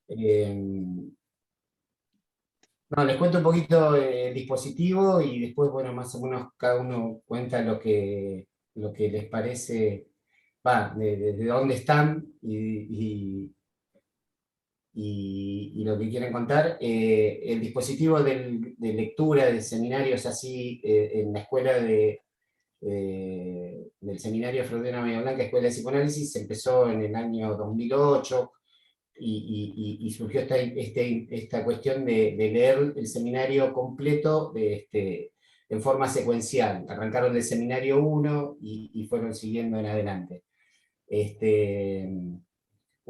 Eh, no, les cuento un poquito el dispositivo y después, bueno, más o menos cada uno cuenta lo que les parece, va, de dónde están y lo que quieren contar. El dispositivo de lectura de seminarios así en la escuela del Seminario Freudiano Bahía Blanca, Escuela de Psicoanálisis, se empezó en el año 2008 y surgió esta cuestión de leer el seminario completo en forma secuencial. Arrancaron del seminario 1 y fueron siguiendo en adelante. Este,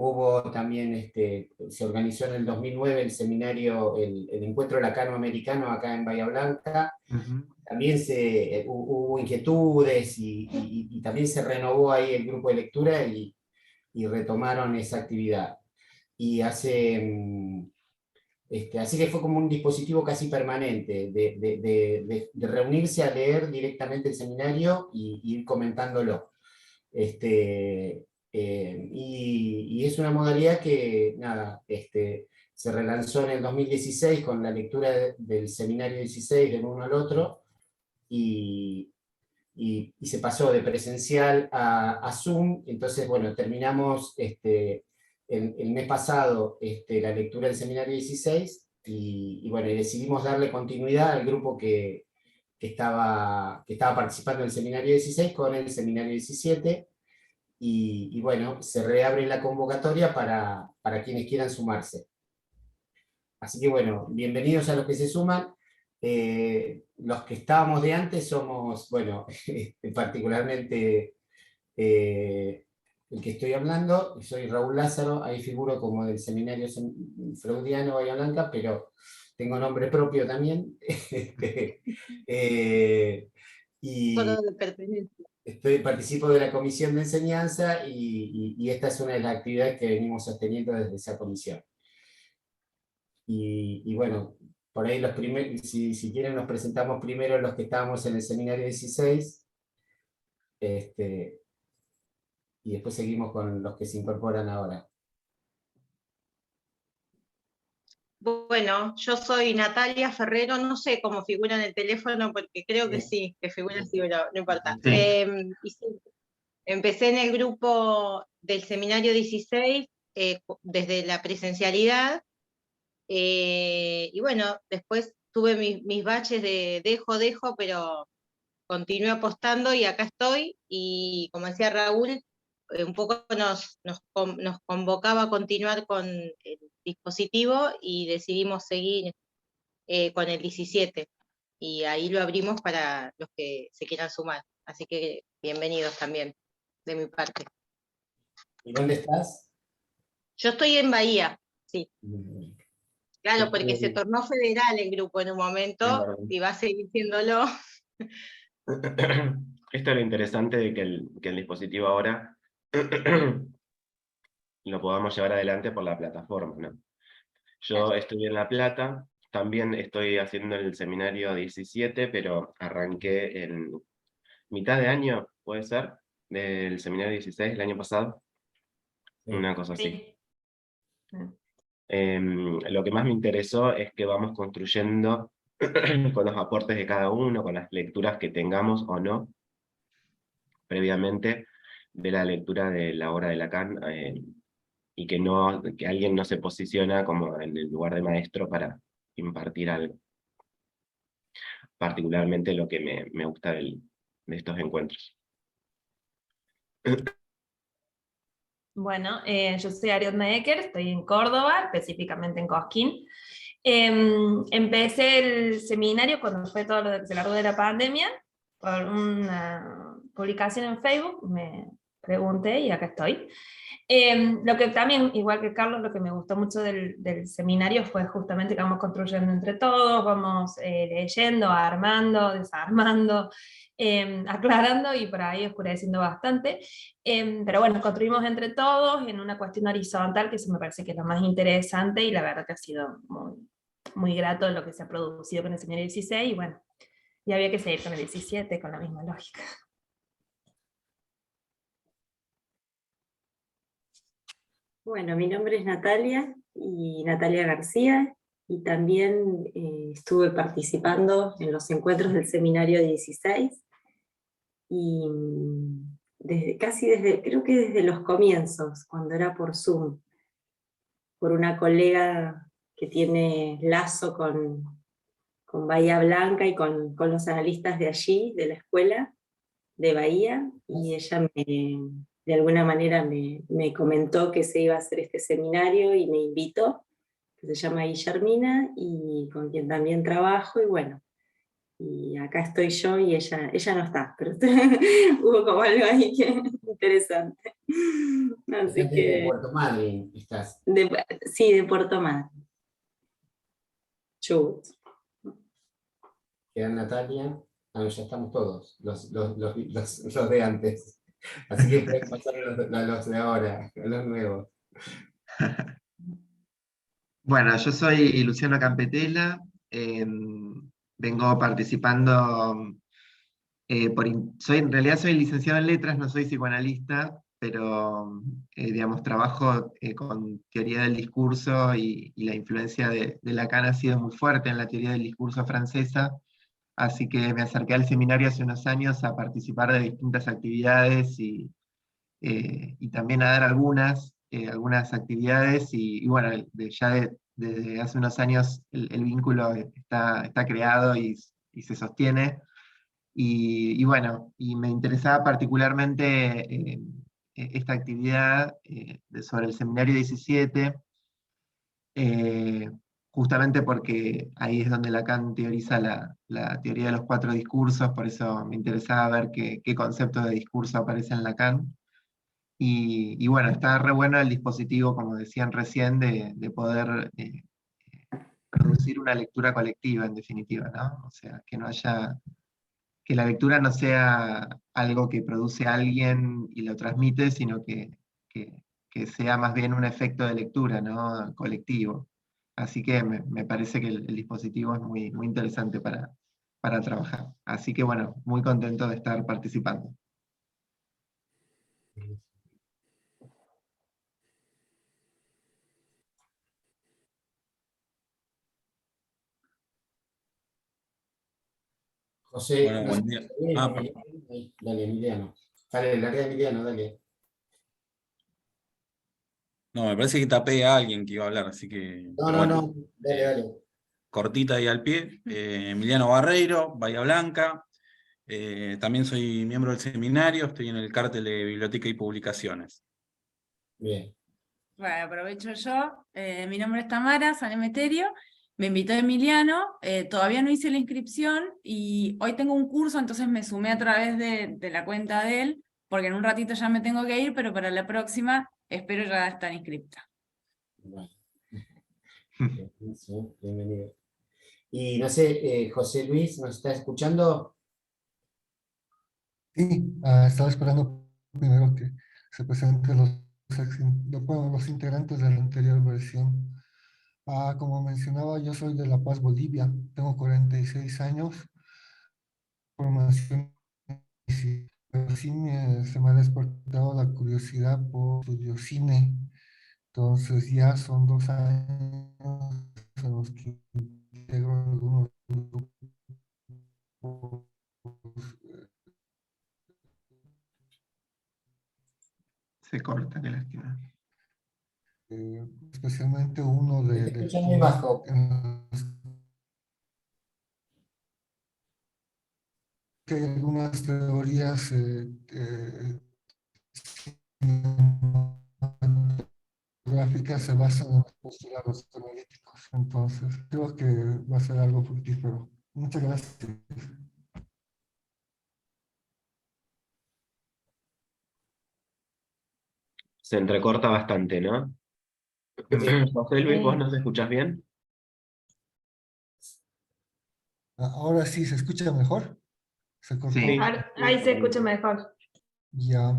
Hubo también, se organizó en el 2009 el seminario, el encuentro lacano-americano acá en Bahía Blanca. También hubo inquietudes y también se renovó ahí el grupo de lectura y retomaron esa actividad. Y así que fue como un dispositivo casi permanente de reunirse a leer directamente el seminario y ir comentándolo. Y es una modalidad que, nada, se relanzó en el 2016 con la lectura del seminario 16 del uno al otro, y, y se pasó de presencial a Zoom. Entonces, bueno, terminamos el mes pasado la lectura del seminario 16 y bueno, y decidimos darle continuidad al grupo que estaba participando en el seminario 16 con el seminario 17 y bueno, se reabre la convocatoria para quienes quieran sumarse. Así que bueno, bienvenidos a los que se suman. Los que estábamos de antes somos, bueno, particularmente el que estoy hablando, soy Raúl Lázaro, ahí figuro como del Seminario Freudiano Bahía Blanca, pero tengo nombre propio también. Eh, y Solo de pertenencia. participo de la comisión de enseñanza y esta es una de las actividades que venimos sosteniendo desde esa comisión. Y bueno, por ahí los primeros, si quieren nos presentamos primero los que estábamos en el seminario 16, y después seguimos con los que se incorporan ahora. Bueno, yo soy Natalia Ferrero, no sé cómo figura en el teléfono, porque creo que sí, que figura así, pero no importa. Sí. Y sí, empecé en el grupo del seminario 16 desde la presencialidad, y bueno, después tuve mis baches de dejo, pero continué apostando y acá estoy, y como decía Raúl, un poco nos convocaba a continuar con el dispositivo y decidimos seguir con el 17, y ahí lo abrimos para los que se quieran sumar. Así que bienvenidos también, de mi parte. ¿Y dónde estás? Yo estoy en Bahía, sí. Yo Claro, porque se estoy- tornó federal el grupo en un momento y va a seguir siéndolo. Esto es lo interesante de que el dispositivo ahora lo podamos llevar adelante por la plataforma, ¿no? Yo estoy en La Plata, también estoy haciendo el seminario 17, pero arranqué en mitad de año, puede ser, del seminario 16 el año pasado, una cosa así. Sí. Lo que más me interesó es que vamos construyendo con los aportes de cada uno, con las lecturas que tengamos o no, previamente, de la lectura de la obra de Lacan, y que alguien no se posiciona como en el lugar de maestro para impartir algo. Particularmente lo que me gusta de estos encuentros. Bueno, yo soy Ariadna Ecker, estoy en Córdoba, específicamente en Cosquín. Empecé el seminario cuando fue todo lo que se largó de la pandemia, por una publicación en Facebook, me pregunté y acá estoy. Lo que también, igual que Carlos, lo que me gustó mucho del seminario fue justamente que vamos construyendo entre todos, vamos leyendo, armando, desarmando, aclarando y por ahí oscureciendo bastante. Pero bueno, construimos entre todos en una cuestión horizontal, que eso me parece que es lo más interesante y la verdad que ha sido muy grato lo que se ha producido con el seminario 16 y bueno, y había que seguir con el 17 con la misma lógica. Bueno, mi nombre es Natalia y Natalia García, y también estuve participando en los encuentros del seminario 16, y creo que desde los comienzos, cuando era por Zoom, por una colega que tiene lazo con Bahía Blanca y con los analistas de allí, de la escuela de Bahía, y ella de alguna manera me comentó que se iba a hacer este seminario y me invitó, que se llama Guillermina, y con quien también trabajo, y bueno, y acá estoy yo y ella no está, pero hubo como algo ahí que interesante. Así Desde que, Puerto Madryn estás. sí, de Puerto Madryn. Chubut. Queda Natalia. Ah, no, ya estamos todos, los de antes. Así que pueden pasar a los de ahora, a los nuevos. Bueno, yo soy Luciano Campetela, vengo participando, en realidad soy licenciado en letras, no soy psicoanalista, pero digamos, trabajo con teoría del discurso y la influencia de Lacan ha sido muy fuerte en la teoría del discurso francesa, así que me acerqué al seminario hace unos años a participar de distintas actividades y también a dar algunas actividades, y bueno, desde hace unos años el vínculo está creado y se sostiene, y bueno, y me interesaba particularmente esta actividad sobre el seminario 17, eh, justamente porque ahí es donde Lacan teoriza la teoría de los 4 discursos, por eso me interesaba ver qué conceptos de discurso aparecen en Lacan. Y bueno, está re bueno el dispositivo, como decían recién, de poder producir una lectura colectiva, en definitiva, ¿no? O sea, que la lectura no sea algo que produce alguien y lo transmite, sino que sea más bien un efecto de lectura, ¿no? Colectivo. Así que me parece que el dispositivo es muy, muy interesante para trabajar. Así que bueno, muy contento de estar participando. José, Bueno, no sé buen día. si bien, Emiliano. Ahí, dale, Emiliano. Dale, larga Emiliano, dale. No, me parece que tapé a alguien que iba a hablar, así que. No, Pero no, bueno, no, dale, dale. cortita y al pie. Emiliano Barreiro, Bahía Blanca. También soy miembro del seminario, estoy en el cártel de Biblioteca y Publicaciones. Bien. Bueno, aprovecho yo. Mi nombre es Tamara San Emeterio. Me invitó Emiliano. Todavía no hice la inscripción y hoy tengo un curso, entonces me sumé a través de la cuenta de él, porque en un ratito ya me tengo que ir, pero para la próxima espero ya estar inscripta. Bueno. Sí, bienvenido. Y no sé, José Luis, ¿nos está escuchando? Sí, estaba esperando primero que se presenten los integrantes de la anterior versión. Como mencionaba, yo soy de La Paz, Bolivia, tengo 46 años, formación, pero sí se me ha despertado la curiosidad por estudio cine. Entonces ya son 2 años en los que integro algunos grupos Se corta, que lástima. especialmente uno Te escucha muy bajo. Que hay algunas teorías gráficas se basan en los postulados analíticos. Entonces, creo que va a ser algo fructífero. Muchas gracias. Se entrecorta bastante, ¿no? José Luis, ¿vos nos escuchás bien? Ahora sí, ¿se escucha mejor? ¿Se cortó? Sí. Ahí se escucha mejor. Ya,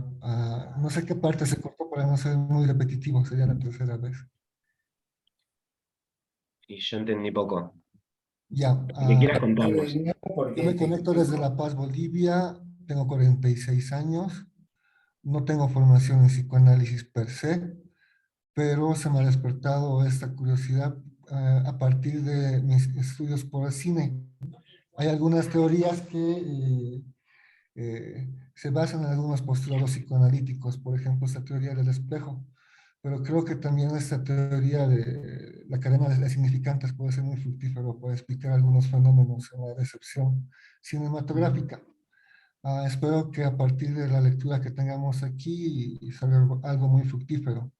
no sé qué parte se cortó para no ser muy repetitivo, sería la tercera vez. Y yo entendí poco. Ya, ¿Qué quieras yo contarnos? me conecto desde La Paz, Bolivia, tengo 46 años, no tengo formación en psicoanálisis per se, pero se me ha despertado esta curiosidad a partir de mis estudios por el cine. Hay algunas teorías que se basan en algunos postulados psicoanalíticos, por ejemplo, esta teoría del espejo, pero creo que también esta teoría de la cadena de significantes puede ser muy fructífero para explicar algunos fenómenos en la recepción cinematográfica. Espero que a partir de la lectura que tengamos aquí salga algo muy fructífero.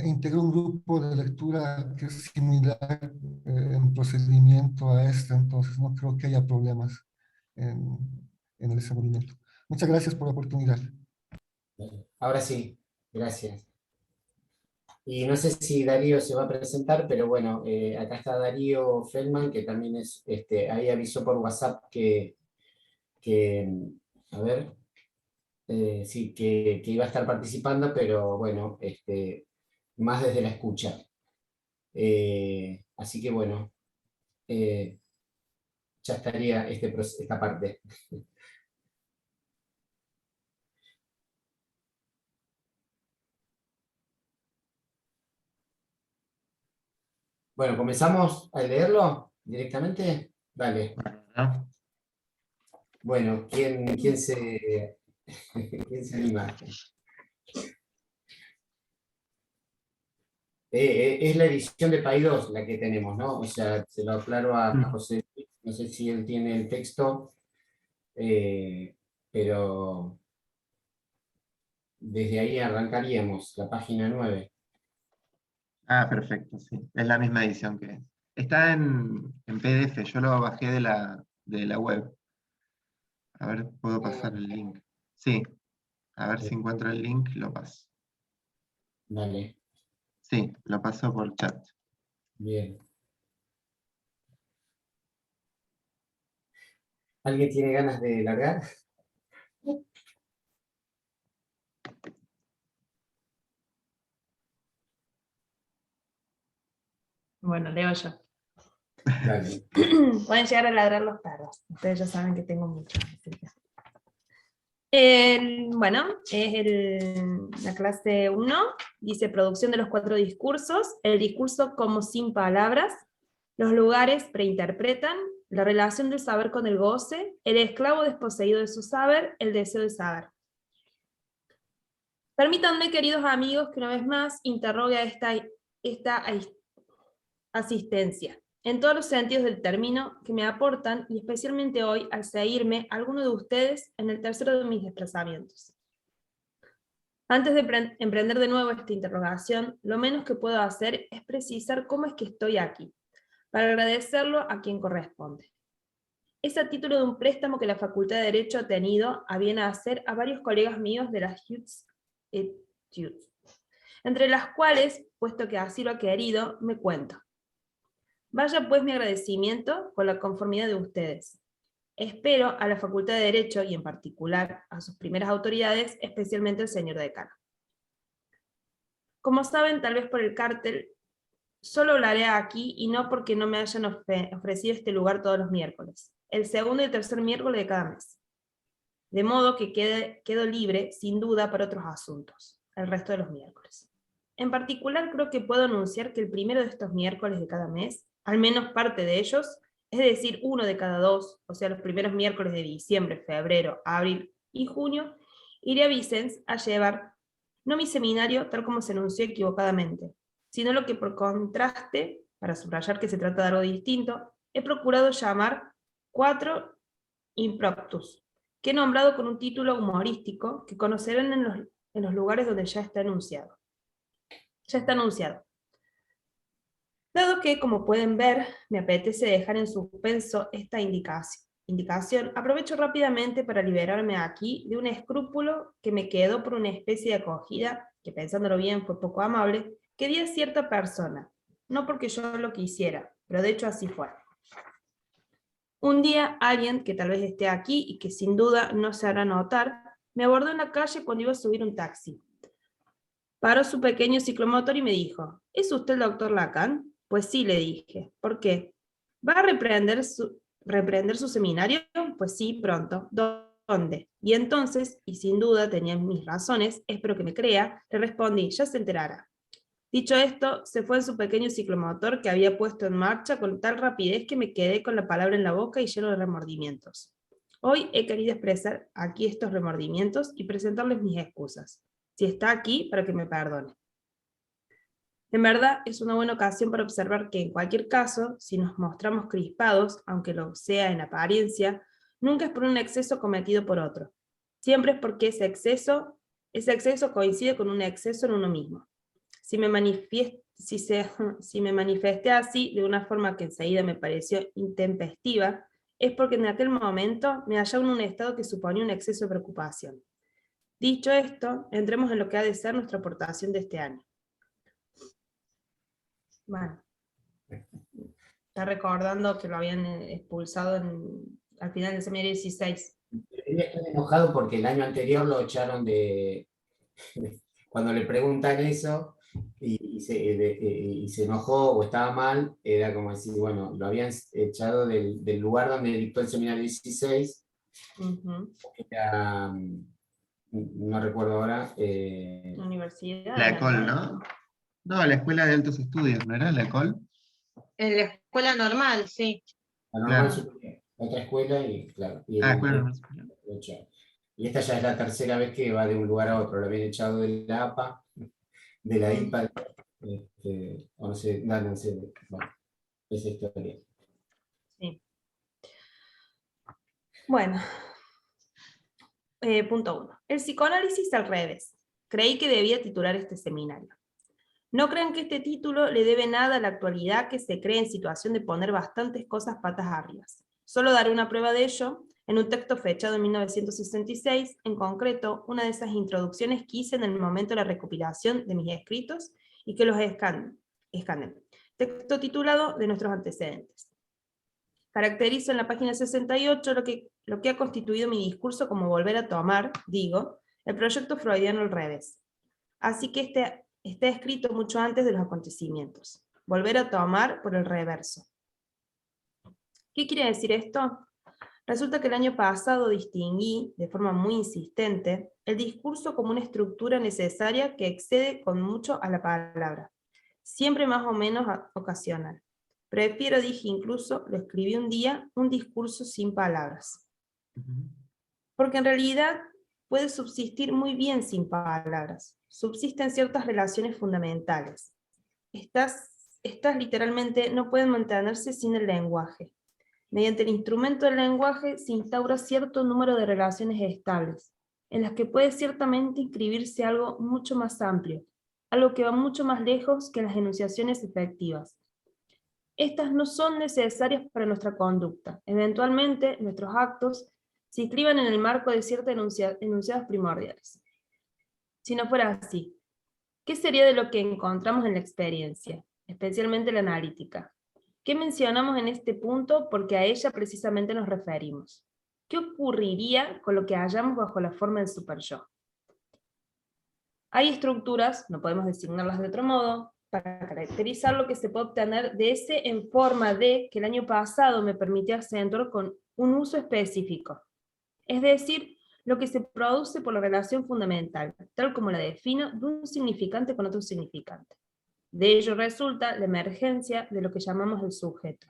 Integré un grupo de lectura que es similar en procedimiento a este, entonces no creo que haya problemas en el desenvolvimiento. Muchas gracias por la oportunidad. Ahora sí, gracias. Y no sé si Darío se va a presentar, pero bueno, acá está Darío Feldman, que también es, ahí avisó por WhatsApp que a ver, sí, que iba a estar participando, pero bueno, más desde la escucha. Así que bueno, ya estaría esta parte. Bueno, ¿comenzamos a leerlo directamente? Vale. Bueno, ¿quién se anima? Es la edición de Paidós la que tenemos, ¿no? O sea, se lo aclaro a José, no sé si él tiene el texto, pero desde ahí arrancaríamos, la página 9. Perfecto, sí. Es la misma edición que... Está en PDF, yo lo bajé de la web. A ver, ¿puedo pasar el link? Sí. A ver si encuentro el link, lo paso. Dale. Sí, lo paso por chat. Bien. ¿Alguien tiene ganas de largar? Bueno, leo yo. Dale. Pueden llegar a ladrar los perros. Ustedes ya saben que tengo muchos. Bueno, es la clase 1. Dice producción de los 4 discursos. El discurso como sin palabras. Los lugares preinterpretan. La relación del saber con el goce. El esclavo desposeído de su saber. El deseo de saber. Permítanme, queridos amigos, que una vez más interrogue a esta asistencia, en todos los sentidos del término que me aportan, y especialmente hoy al seguirme alguno de ustedes en el tercero de mis desplazamientos. Antes de emprender de nuevo esta interrogación, lo menos que puedo hacer es precisar cómo es que estoy aquí, para agradecerlo a quien corresponde. Es a título de un préstamo que la Facultad de Derecho ha tenido a bien hacer a varios colegas míos de las Etudes, entre las cuales, puesto que así lo ha querido, me cuento. Vaya pues mi agradecimiento con la conformidad de ustedes. Espero a la Facultad de Derecho y en particular a sus primeras autoridades, especialmente el señor decano. Como saben, tal vez por el cartel, solo hablaré aquí y no porque no me hayan ofrecido este lugar todos los miércoles, el segundo y el tercer miércoles de cada mes. De modo que quedo libre, sin duda, para otros asuntos, el resto de los miércoles. En particular, creo que puedo anunciar que el primero de estos miércoles de cada mes, al menos parte de ellos, es decir, 1 de cada 2, o sea, los primeros miércoles de diciembre, febrero, abril y junio, iré a Vicens a llevar, no mi seminario tal como se anunció equivocadamente, sino lo que por contraste, para subrayar que se trata de algo distinto, he procurado llamar 4 impromptus, que he nombrado con un título humorístico que conocerán en los lugares donde ya está anunciado. Dado que, como pueden ver, me apetece dejar en suspenso esta indicación, aprovecho rápidamente para liberarme aquí de un escrúpulo que me quedó por una especie de acogida, que pensándolo bien fue poco amable, que di a cierta persona, no porque yo lo quisiera, pero de hecho así fue. Un día alguien, que tal vez esté aquí y que sin duda no se hará notar, me abordó en la calle cuando iba a subir un taxi. Paró su pequeño ciclomotor y me dijo, ¿es usted el doctor Lacan? Pues sí, le dije. ¿Por qué? ¿Va a reprender su seminario? Pues sí, pronto. ¿Dónde? Y entonces, y sin duda tenía mis razones, espero que me crea, le respondí, ya se enterará. Dicho esto, se fue en su pequeño ciclomotor que había puesto en marcha con tal rapidez que me quedé con la palabra en la boca y lleno de remordimientos. Hoy he querido expresar aquí estos remordimientos y presentarles mis excusas, si está aquí para que me perdone. En verdad, es una buena ocasión para observar que en cualquier caso, si nos mostramos crispados, aunque lo sea en apariencia, nunca es por un exceso cometido por otro. Siempre es porque ese exceso coincide con un exceso en uno mismo. Si me manifesté así de una forma que enseguida me pareció intempestiva, es porque en aquel momento me hallaba en un estado que suponía un exceso de preocupación. Dicho esto, entremos en lo que ha de ser nuestra aportación de este año. Bueno, está recordando que lo habían expulsado al final del seminario 16. Debería estar enojado porque el año anterior lo echaron cuando le preguntan eso y se enojó o estaba mal, era como decir, bueno, lo habían echado del lugar donde dictó el seminario 16, era, no recuerdo ahora. Universidad. La ECOL, ¿no? No, la Escuela de Altos Estudios, ¿no era la ECOL? En la escuela normal, sí. La normal Claro. superior, otra escuela y claro. Y Escuela normal superior. lo echaron. Y esta ya es la tercera vez que va de un lugar a otro, lo habían echado de la APA, de la IPA, o no sé, no sé, bueno, esa historia. Sí. Bueno, punto 1. El psicoanálisis al revés. Creí que debía titular este seminario. No crean que este título le debe nada a la actualidad que se cree en situación de poner bastantes cosas patas arriba. Solo daré una prueba de ello en un texto fechado en 1966, en concreto, una de esas introducciones que hice en el momento de la recopilación de mis escritos y que los escanen. Texto titulado De nuestros antecedentes. Caracterizo en la página 68 lo que ha constituido mi discurso como volver a tomar, digo, el proyecto freudiano al revés. Así que está escrito mucho antes de los acontecimientos. Volver a tomar por el reverso. ¿Qué quiere decir esto? Resulta que el año pasado distinguí, de forma muy insistente, el discurso como una estructura necesaria que excede con mucho a la palabra, siempre más o menos ocasional. Prefiero, dije incluso, lo escribí un día, un discurso sin palabras. Porque en realidad puede subsistir muy bien sin palabras. Subsisten ciertas relaciones fundamentales. Estas literalmente no pueden mantenerse sin el lenguaje. Mediante el instrumento del lenguaje se instaura cierto número de relaciones estables, en las que puede ciertamente inscribirse algo mucho más amplio, algo que va mucho más lejos que las enunciaciones efectivas. Estas no son necesarias para nuestra conducta. Eventualmente, nuestros actos se inscriban en el marco de ciertos enunciados primordiales. Si no fuera así, ¿qué sería de lo que encontramos en la experiencia, especialmente la analítica? ¿Qué mencionamos en este punto porque a ella precisamente nos referimos? ¿Qué ocurriría con lo que hallamos bajo la forma del superyo? Hay estructuras, no podemos designarlas de otro modo, para caracterizar lo que se puede obtener de ese en forma de que el año pasado me permitía acentuar con un uso específico. Es decir, lo que se produce por la relación fundamental, tal como la defino, de un significante con otro significante. De ello resulta la emergencia de lo que llamamos el sujeto.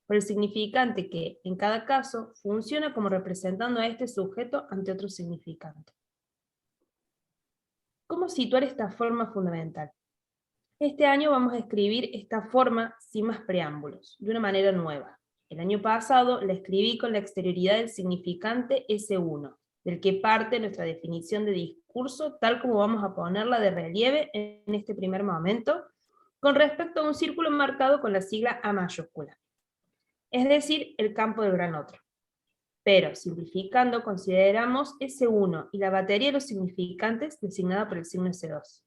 Por el significante que, en cada caso, funciona como representando a este sujeto ante otro significante. ¿Cómo situar esta forma fundamental? Este año vamos a escribir esta forma sin más preámbulos, de una manera nueva. El año pasado la escribí con la exterioridad del significante S1, del que parte nuestra definición de discurso, tal como vamos a ponerla de relieve en este primer momento, con respecto a un círculo marcado con la sigla A mayúscula. Es decir, el campo del gran otro. Pero, simplificando, consideramos S1 y la batería de los significantes designada por el signo S2.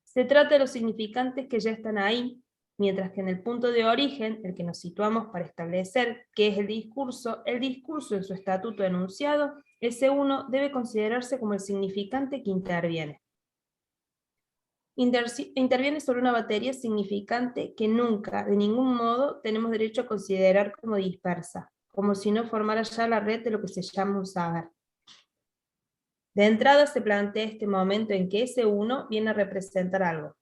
Se trata de los significantes que ya están ahí, mientras que en el punto de origen, el que nos situamos para establecer qué es el discurso en su estatuto enunciado, S1 debe considerarse como el significante que interviene. Interviene sobre una batería significante que nunca, de ningún modo, tenemos derecho a considerar como dispersa, como si no formara ya la red de lo que se llama un saber. De entrada se plantea este momento en que ese uno viene a representar algo,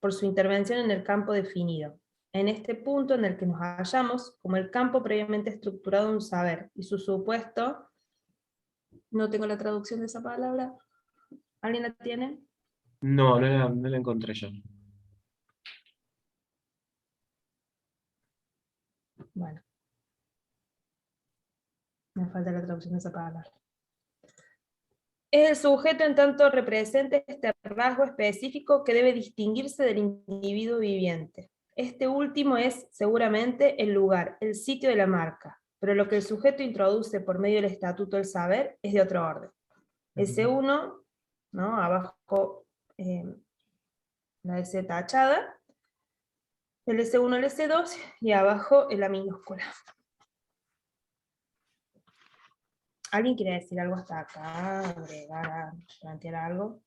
por su intervención en el campo definido. En este punto en el que nos hallamos, como el campo previamente estructurado de un saber, y su supuesto, no tengo la traducción de esa palabra, ¿alguien la tiene? No, no la encontré yo. Bueno, me falta la traducción de esa palabra. Es el sujeto en tanto representa este rasgo específico que debe distinguirse del individuo viviente. Este último es, seguramente, el lugar, el sitio de la marca, pero lo que el sujeto introduce por medio del estatuto del saber es de otro orden. S1, ¿no? Abajo la S tachada, el S1, el S2, y abajo en la minúscula. ¿Alguien quiere decir algo hasta acá? Agregar, plantear algo.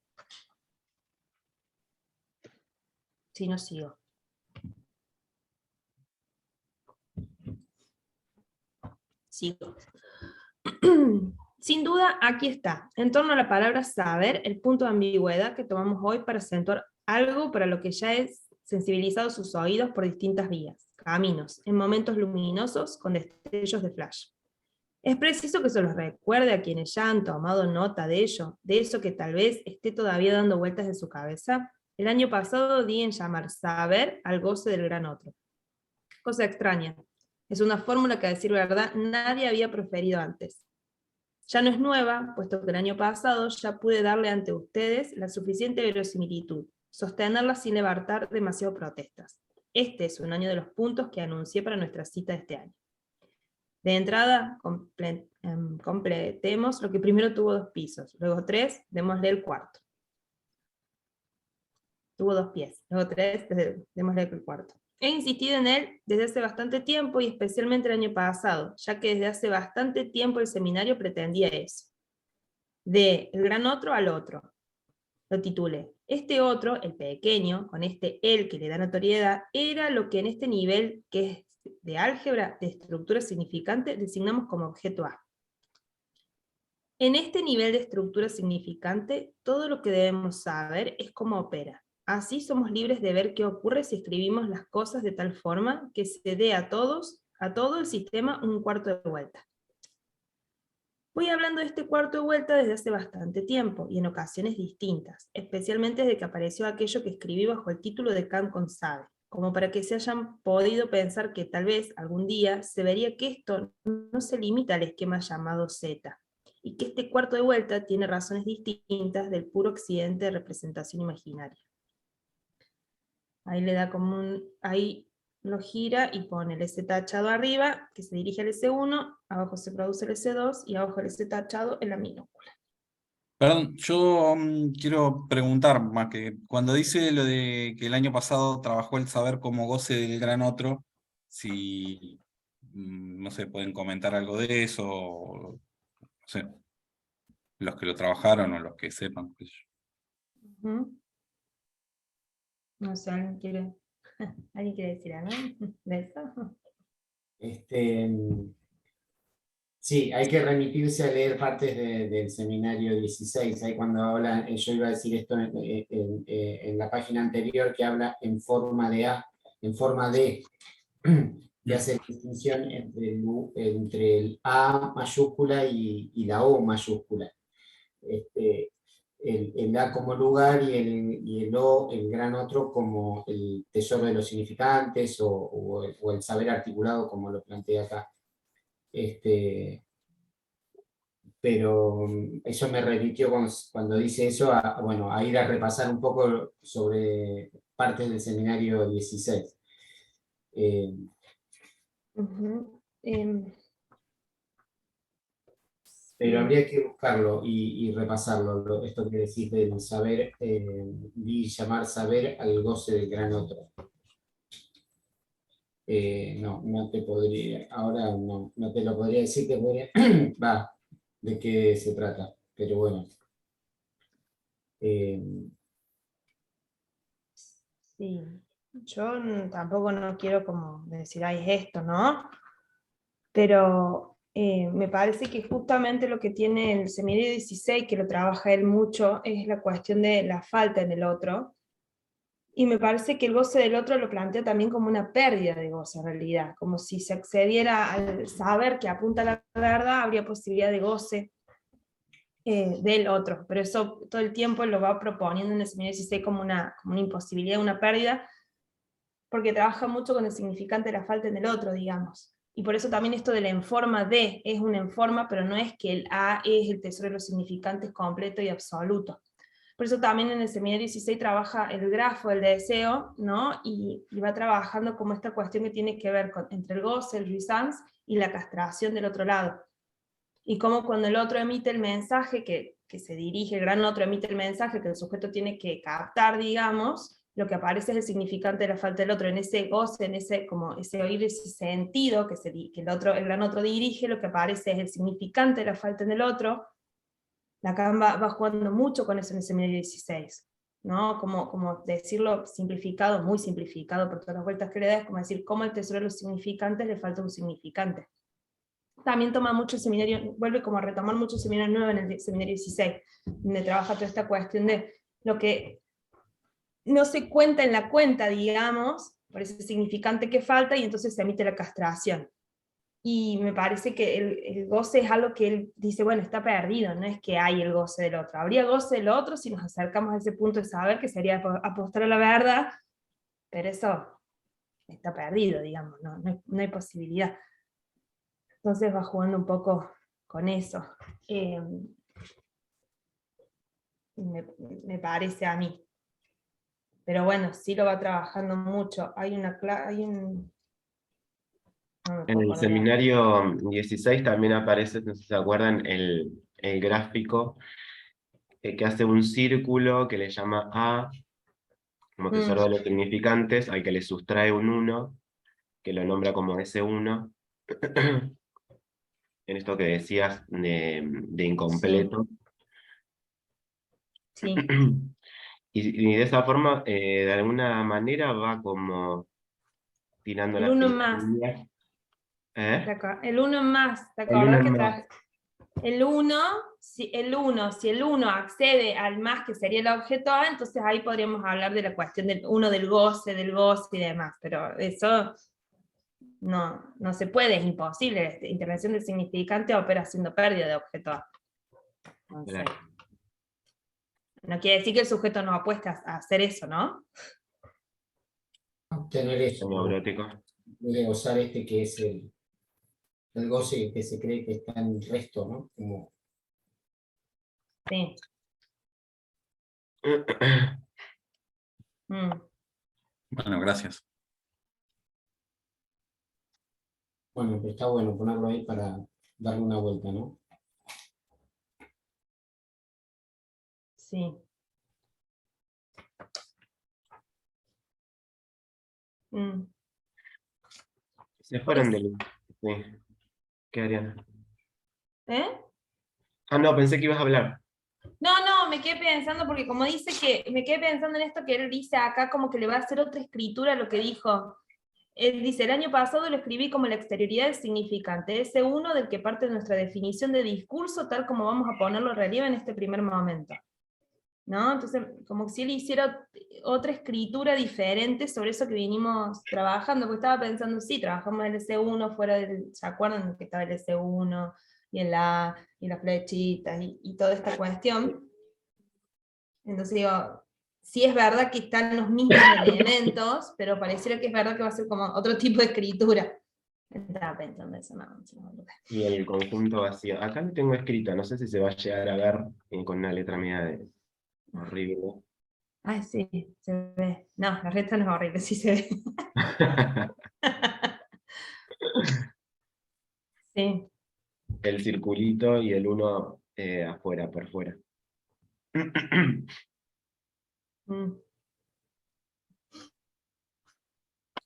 Si no, sigo. Sigo. Sin duda, aquí está, en torno a la palabra saber, el punto de ambigüedad que tomamos hoy para acentuar algo para lo que ya es sensibilizado sus oídos por distintas vías, caminos, en momentos luminosos con destellos de flash. Es preciso que se los recuerde a quienes ya han tomado nota de ello, de eso que tal vez esté todavía dando vueltas en su cabeza. El año pasado di en llamar saber al goce del gran otro. Cosa extraña. Es una fórmula que, a decir verdad, nadie había proferido antes. Ya no es nueva, puesto que el año pasado ya pude darle ante ustedes la suficiente verosimilitud, sostenerla sin levantar demasiado protestas. Este es un año de los puntos que anuncié para nuestra cita de este año. De entrada, completemos lo que primero tuvo 2 pisos, luego 3, démosle el cuarto. Tuvo 2 pies, luego 3, démosle el cuarto. He insistido en él desde hace bastante tiempo y especialmente el año pasado, ya que desde hace bastante tiempo el seminario pretendía eso. De el gran otro al otro. Lo titulé. Este otro, el pequeño, con este él que le da notoriedad, era lo que en este nivel, que es de álgebra de estructura significante, designamos como objeto A. En este nivel de estructura significante, todo lo que debemos saber es cómo opera. Así somos libres de ver qué ocurre si escribimos las cosas de tal forma que se dé a todo el sistema un cuarto de vuelta. Voy hablando de este cuarto de vuelta desde hace bastante tiempo, y en ocasiones distintas, especialmente desde que apareció aquello que escribí bajo el título de Kant con sabe, como para que se hayan podido pensar que tal vez algún día se vería que esto no se limita al esquema llamado Z, y que este cuarto de vuelta tiene razones distintas del puro accidente de representación imaginaria. Ahí le da como ahí lo gira y pone el S tachado arriba, que se dirige al S1, abajo se produce el S2, y abajo el S tachado en la minúscula. Perdón, yo quiero preguntar más que cuando dice lo de que el año pasado trabajó el saber como goce del gran otro, si, no sé, pueden comentar algo de eso, o, no sé, los que lo trabajaron o los que sepan. Qué sé yo. No sé, ¿alguien quiere decir algo de eso? Sí, hay que remitirse a leer partes del seminario 16, ahí cuando habla, yo iba a decir esto en la página anterior, que habla en forma de A, en forma de, que hace la distinción entre el A mayúscula y la O mayúscula. El A como lugar y el O, el gran otro, como el tesoro de los significantes o el saber articulado, como lo plantea acá. Pero eso me remitió cuando dice eso a ir a repasar un poco sobre partes del seminario 16. Pero habría que buscarlo y repasarlo, esto que decís del saber, llamar saber al goce del gran otro. No te podría, ahora no te lo podría decir, va, de qué se trata, pero bueno. Sí, yo tampoco no quiero como decir, ay, es esto, ¿no? Pero me parece que justamente lo que tiene el seminario 16, que lo trabaja él mucho, es la cuestión de la falta en el otro. Y me parece que el goce del otro lo plantea también como una pérdida de goce en realidad, como si se accediera al saber que apunta a la verdad, habría posibilidad de goce del otro, pero eso todo el tiempo lo va proponiendo en el seminario 16 como una imposibilidad, una pérdida, porque trabaja mucho con el significante de la falta en el otro, digamos. Y por eso también esto de la enforma de es una enforma, pero no es que el A es el tesoro de los significantes completo y absoluto. Por eso también en el seminario 16 trabaja el grafo del deseo, ¿no? Y va trabajando como esta cuestión que tiene que ver entre el goce, el jouissance, y la castración del otro lado. Y cómo cuando el otro emite el mensaje, que se dirige, el gran otro emite el mensaje que el sujeto tiene que captar, digamos, lo que aparece es el significante de la falta del otro, en ese goce, en ese, como ese oír, ese sentido que el gran otro dirige, lo que aparece es el significante de la falta en el otro. Lacan va jugando mucho con eso en el seminario 16, ¿no? Como decirlo simplificado, muy simplificado por todas las vueltas que le da, es como decir, cómo el tesoro de los significantes le falta un significante. También toma mucho el seminario, vuelve como a retomar mucho el seminario nuevo en el seminario 16, donde trabaja toda esta cuestión de lo que no se cuenta en la cuenta, digamos, por ese significante que falta, y entonces se emite la castración. Y me parece que el goce es algo que él dice, bueno, está perdido, no es que hay el goce del otro. Habría goce del otro si nos acercamos a ese punto de saber, que sería apostar a la verdad, pero eso está perdido, digamos, no hay posibilidad. Entonces va jugando un poco con eso. Me parece a mí. Pero bueno, sí lo va trabajando mucho. En el seminario 16 también aparece, no sé si se acuerdan, el gráfico que hace un círculo que le llama A, como tesoro de los significantes, al que le sustrae un 1, que lo nombra como S1, en esto que decías de incompleto. Sí. Y de esa forma, de alguna manera, va como tirando El las uno más. líneas. El uno más, ¿te El uno acordás que más. el 1, si el 1 accede al más, que sería el objeto A, entonces ahí podríamos hablar de la cuestión del uno del goce y demás, pero eso no se puede, es imposible. Intervención del significante opera haciendo pérdida de objeto A. Entonces, Claro. no quiere decir que el sujeto no apuesta a hacer eso, ¿no? Obtener eso, Neurótico. de gozar que es el goce que se cree que está en el resto, ¿no? Como... Sí. Bueno, gracias. Bueno, pero está bueno ponerlo ahí para darle una vuelta, ¿no? Sí. Se fueron del... Sí. ¿Qué harían? Ah, no, pensé que ibas a hablar. No, me quedé pensando, porque como dice me quedé pensando en esto que él dice acá, como que le va a hacer otra escritura a lo que dijo. Él dice, el año pasado lo escribí como la exterioridad del significante, ese uno del que parte nuestra definición de discurso, tal como vamos a ponerlo en relieve en este primer momento. ¿No? Entonces, como si él hiciera otra escritura diferente sobre eso que vinimos trabajando, porque estaba pensando, sí, trabajamos el S1 fuera del, ¿se acuerdan que estaba el S1 y el A y las flechitas y toda esta cuestión? Entonces digo, sí es verdad que están los mismos elementos, pero pareciera que es verdad que va a ser como otro tipo de escritura. Estaba pensando eso, no. Y el conjunto vacío. Acá lo tengo escrito, no sé si se va a llegar a ver con una letra mía horrible. Ay, sí, se ve. No, la resta no es horrible, sí se ve. Sí. El circulito y el 1 afuera, por fuera.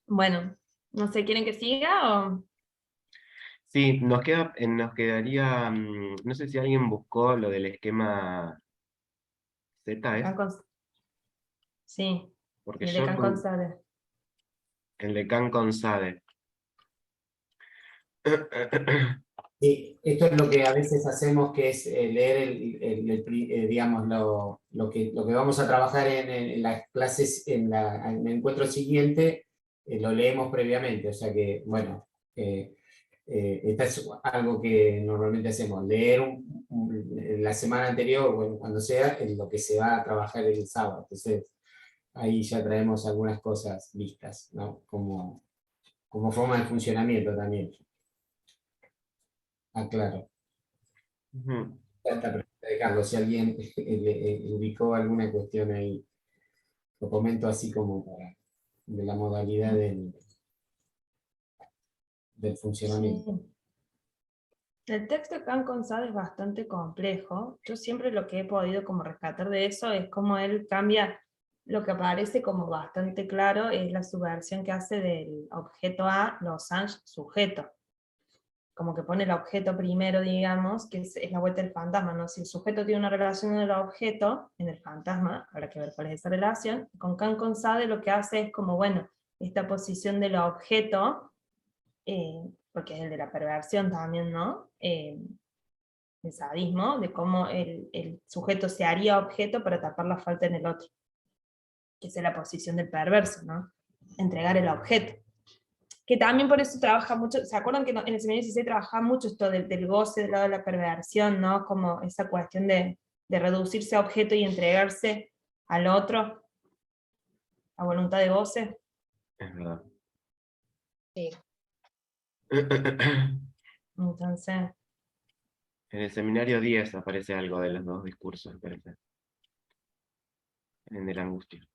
Bueno, no sé, ¿quieren que siga o...? Sí, nos quedaría, no sé si alguien buscó lo del esquema Z, ¿es? Sí, Porque el de Can con Sade. El de Can con Sade. Sí, esto es lo que a veces hacemos, que es leer digamos, lo que vamos a trabajar en las clases, en el encuentro siguiente, lo leemos previamente, o sea que, bueno, esto es algo que normalmente hacemos, leer la semana anterior, bueno, cuando sea, en lo que se va a trabajar el sábado, entonces ahí ya traemos algunas cosas vistas, ¿no? Como forma de funcionamiento también. Ah, claro. Ujú. Esta pregunta de Carlos, si alguien le ubicó alguna cuestión ahí, lo comento así como de la modalidad del funcionamiento. Sí. El texto de Can con Sade es bastante complejo. Yo siempre lo que he podido como rescatar de eso es cómo él cambia, lo que aparece como bastante claro es la subversión que hace del objeto A, losange sujeto. Como que pone el objeto primero, digamos, que es la vuelta del fantasma, ¿no? Si el sujeto tiene una relación en el objeto, en el fantasma, habrá que ver cuál es esa relación. Con Can con Sade lo que hace es como, bueno, esta posición del objeto, porque es el de la perversión también, ¿no? El sadismo, de cómo el sujeto se haría objeto para tapar la falta en el otro, que es la posición del perverso, ¿no? Entregar el objeto. Que también por eso trabaja mucho, ¿se acuerdan que en el seminario 16 trabajaba mucho esto del goce del lado de la perversión, ¿no? Como esa cuestión de reducirse a objeto y entregarse al otro, a voluntad de goce. Es verdad. Sí. Entonces, En el seminario 10 aparece algo de los dos discursos, parece. En el angustia.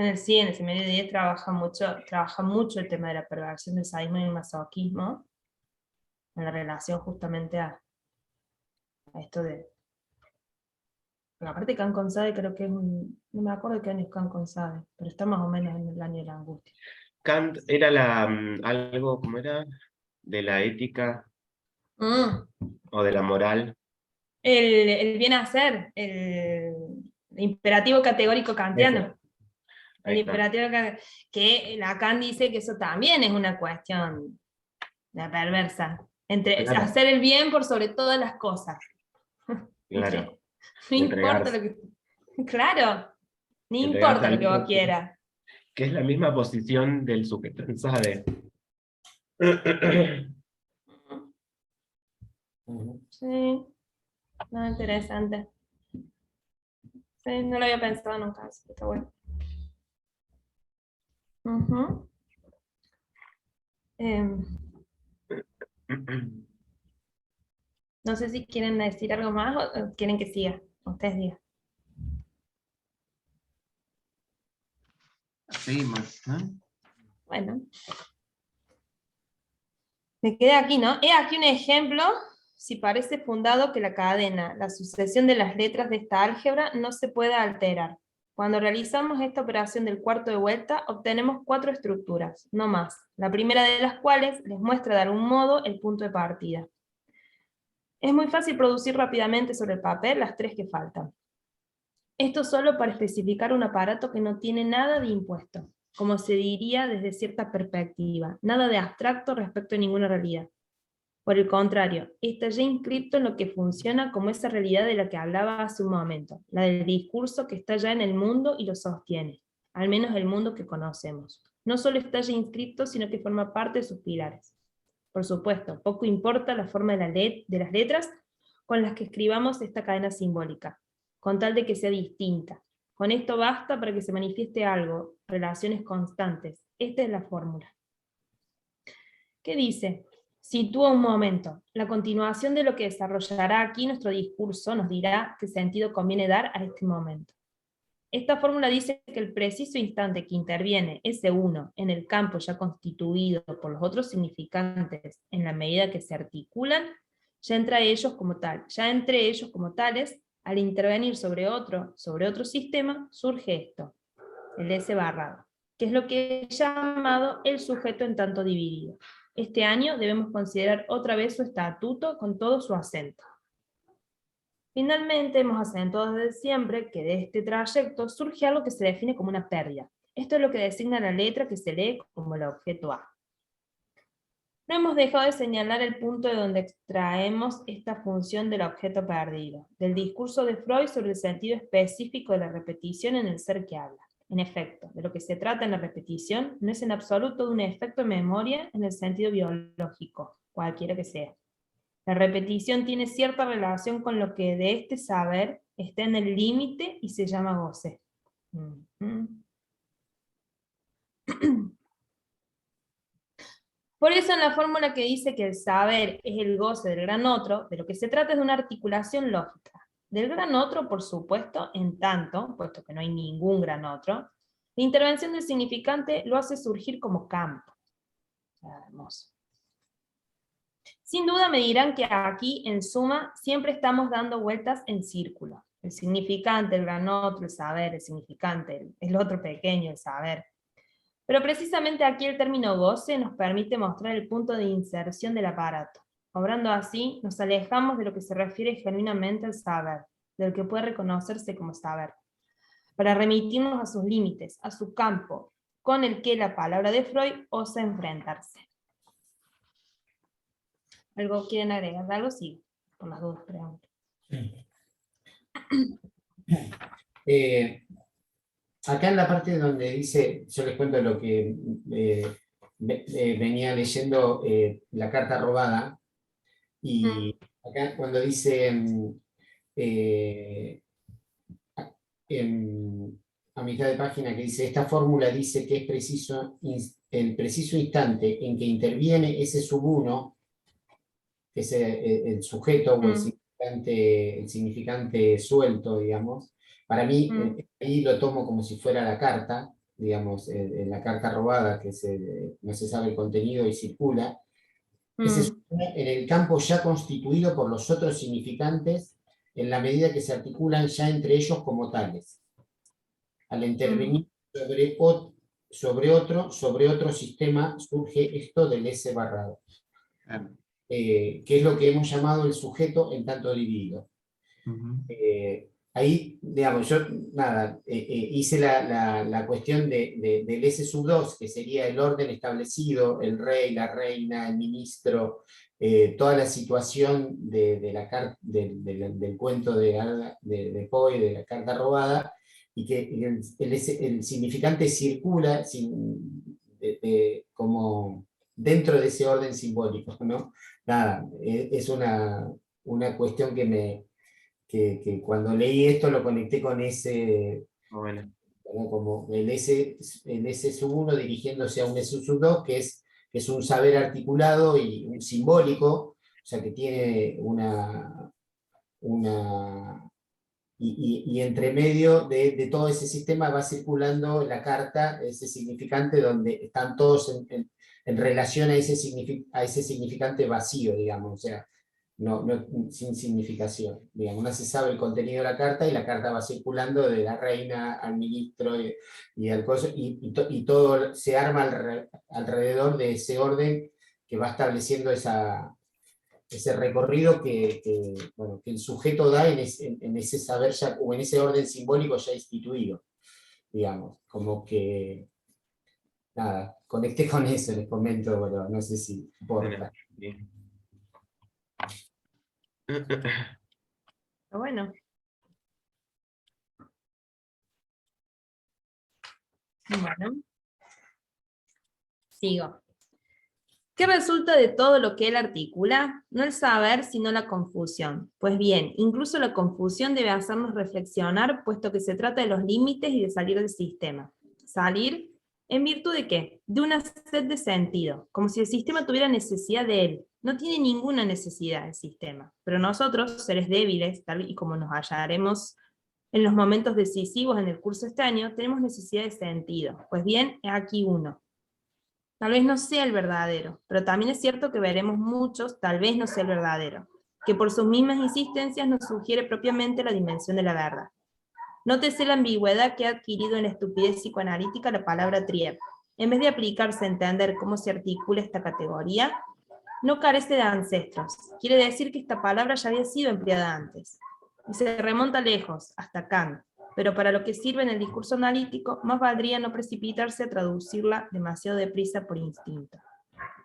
en el seminario 10 trabaja mucho el tema de la perversión del sadismo y el masoquismo, en la relación justamente a esto de... Pero aparte Can con Sade creo que es no me acuerdo qué año es Can con Sade, pero está más o menos en el año de la angustia. Kant era algo, ¿cómo era? De la ética o de la moral. El bien hacer, el imperativo categórico kantiano. El Ahí está. imperativo que Lacan dice que eso también es una cuestión perversa. Entre Claro. hacer el bien por sobre todas las cosas. Claro. No importa Entregarse. lo que... Claro, no Entregarse importa lo al que vos otro, quieras. que es la misma posición del sujeto en Sade. Sí, no, interesante. Sí, no lo había pensado nunca, así que está bueno. Ujú. No sé si quieren decir algo más o quieren que siga. Ustedes digan. Seguimos, ¿no? Bueno. Me quedé aquí, ¿no? He aquí un ejemplo, si parece fundado que la cadena, la sucesión de las letras de esta álgebra no se puede alterar. Cuando realizamos esta operación del cuarto de vuelta, obtenemos 4 estructuras, no más, la primera de las cuales les muestra de algún modo el punto de partida. Es muy fácil producir rápidamente sobre el papel las 3 que faltan. Esto solo para especificar un aparato que no tiene nada de impuesto, como se diría desde cierta perspectiva, nada de abstracto respecto a ninguna realidad. Por el contrario, está ya inscripto en lo que funciona como esa realidad de la que hablaba hace un momento, la del discurso que está ya en el mundo y lo sostiene, al menos el mundo que conocemos. No solo está ya inscripto, sino que forma parte de sus pilares. Por supuesto, poco importa la forma de las letras con las que escribamos esta cadena simbólica, con tal de que sea distinta. Con esto basta para que se manifieste algo, relaciones constantes. Esta es la fórmula. ¿Qué dice? Sitúa un momento. La continuación de lo que desarrollará aquí nuestro discurso nos dirá qué sentido conviene dar a este momento. Esta fórmula dice que el preciso instante que interviene ese uno en el campo ya constituido por los otros significantes en la medida que se articulan, ya entre ellos como tales, al intervenir sobre otro sistema, surge esto, el S barrado, que es lo que he llamado el sujeto en tanto dividido. Este año debemos considerar otra vez su estatuto con todo su acento. Finalmente, hemos acentuado desde siempre que de este trayecto surge algo que se define como una pérdida. Esto es lo que designa la letra que se lee como el objeto A. no hemos dejado de señalar el punto de donde extraemos esta función del objeto perdido, del discurso de Freud sobre el sentido específico de la repetición en el ser que habla. En efecto, de lo que se trata en la repetición no es en absoluto de un efecto de memoria en el sentido biológico, cualquiera que sea. La repetición tiene cierta relación con lo que de este saber está en el límite y se llama goce. Por eso en la fórmula que dice que el saber es el goce del gran otro, de lo que se trata es de una articulación lógica. Del gran otro, por supuesto, en tanto, puesto que no hay ningún gran otro, la intervención del significante lo hace surgir como campo. Hermoso. Sin duda me dirán que aquí, en suma, siempre estamos dando vueltas en círculo. El significante, el gran otro, el saber, el significante, el otro pequeño, el saber. Pero precisamente aquí el término goce nos permite mostrar el punto de inserción del aparato. Obrando así, nos alejamos de lo que se refiere genuinamente al saber, del que puede reconocerse como saber, para remitirnos a sus límites, a su campo, con el que la palabra de Freud osa enfrentarse. ¿Algo quieren agregar? ¿Algo? Sí, por las dudas, pregunto. Acá en la parte donde dice, yo les cuento lo que venía leyendo la carta robada, y acá cuando dice a mitad de página que dice, esta fórmula dice que es preciso el preciso instante en que interviene ese subuno, que es el sujeto o el significante suelto, digamos. Para mí, ahí lo tomo como si fuera la carta, digamos, en la carta robada, que no se sabe el contenido y circula, que se supone en el campo ya constituido por los otros significantes, en la medida que se articulan ya entre ellos como tales. Al intervenir sobre otro sistema, surge esto del S barrado. Que es lo que hemos llamado el sujeto en tanto dividido. Ahí, digamos, yo hice la cuestión del S2, que sería el orden establecido, el rey, la reina, el ministro, toda la situación del cuento de Poe, de la carta robada, y que el significante circula como dentro de ese orden simbólico, ¿no? Nada, es una cuestión que cuando leí esto lo conecté con ese, como el S sub 1 dirigiéndose a un S sub 2, que es un saber articulado y un simbólico, o sea que tiene y entre medio de todo ese sistema va circulando la carta, ese significante, donde están todos en relación a ese significante vacío, digamos, o sea, sin significación. Digamos, no se sabe el contenido de la carta y la carta va circulando de la reina al ministro y todo se arma alrededor de ese orden que va estableciendo ese recorrido que el sujeto da en ese saber ya, o en ese orden simbólico ya instituido, digamos, como que nada, conecté con eso, les comento, bueno, no sé si importa. Bueno. Bueno. Sigo. ¿Qué resulta de todo lo que él articula? No el saber, sino la confusión. Pues bien, incluso la confusión debe hacernos reflexionar, puesto que se trata de los límites y de salir del sistema. ¿Salir? ¿En virtud de qué? De una sed de sentido, como si el sistema tuviera necesidad de él. No tiene ninguna necesidad el sistema, pero nosotros, seres débiles, tal y como nos hallaremos en los momentos decisivos en el curso este año, tenemos necesidad de sentido. Pues bien, aquí uno. Tal vez no sea el verdadero, pero también es cierto que veremos muchos, tal vez no sea el verdadero, que por sus mismas insistencias nos sugiere propiamente la dimensión de la verdad. Nótese la ambigüedad que ha adquirido en la estupidez psicoanalítica la palabra trier. En vez de aplicarse a entender cómo se articula esta categoría, no carece de ancestros. Quiere decir que esta palabra ya había sido empleada antes. Y se remonta lejos, hasta Kant. Pero para lo que sirve en el discurso analítico, más valdría no precipitarse a traducirla demasiado deprisa por instinto.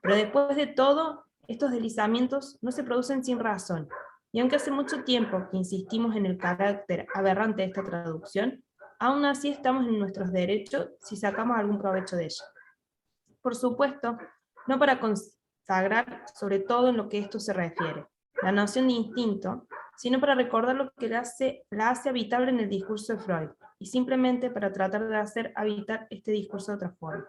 Pero después de todo, estos deslizamientos no se producen sin razón, y aunque hace mucho tiempo que insistimos en el carácter aberrante de esta traducción, aún así estamos en nuestros derechos si sacamos algún provecho de ella. Por supuesto, no para consagrar sobre todo en lo que esto se refiere, la noción de instinto, sino para recordar lo que la hace habitable en el discurso de Freud, y simplemente para tratar de hacer habitar este discurso de otra forma.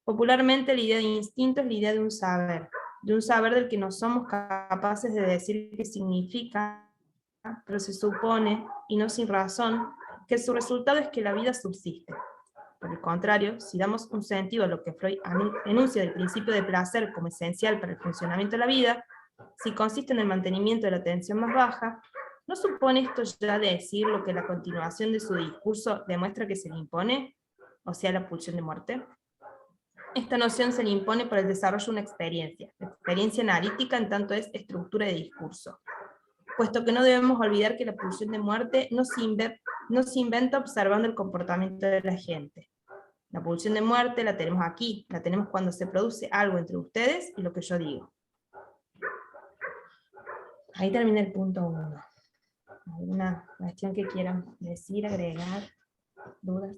Popularmente la idea de instinto es la idea de un saber del que no somos capaces de decir qué significa, pero se supone, y no sin razón, que su resultado es que la vida subsiste. Por el contrario, si damos un sentido a lo que Freud enuncia del principio de placer como esencial para el funcionamiento de la vida, si consiste en el mantenimiento de la tensión más baja, ¿no supone esto ya decir lo que la continuación de su discurso demuestra que se le impone? O sea, la pulsión de muerte. Esta noción se le impone por el desarrollo de una experiencia. La experiencia analítica en tanto es estructura de discurso. Puesto que no debemos olvidar que la pulsión de muerte no se inventa observando el comportamiento de la gente. La pulsión de muerte la tenemos aquí, la tenemos cuando se produce algo entre ustedes y lo que yo digo. Ahí termina el punto 1. ¿Alguna cuestión que quieran decir, agregar, dudas?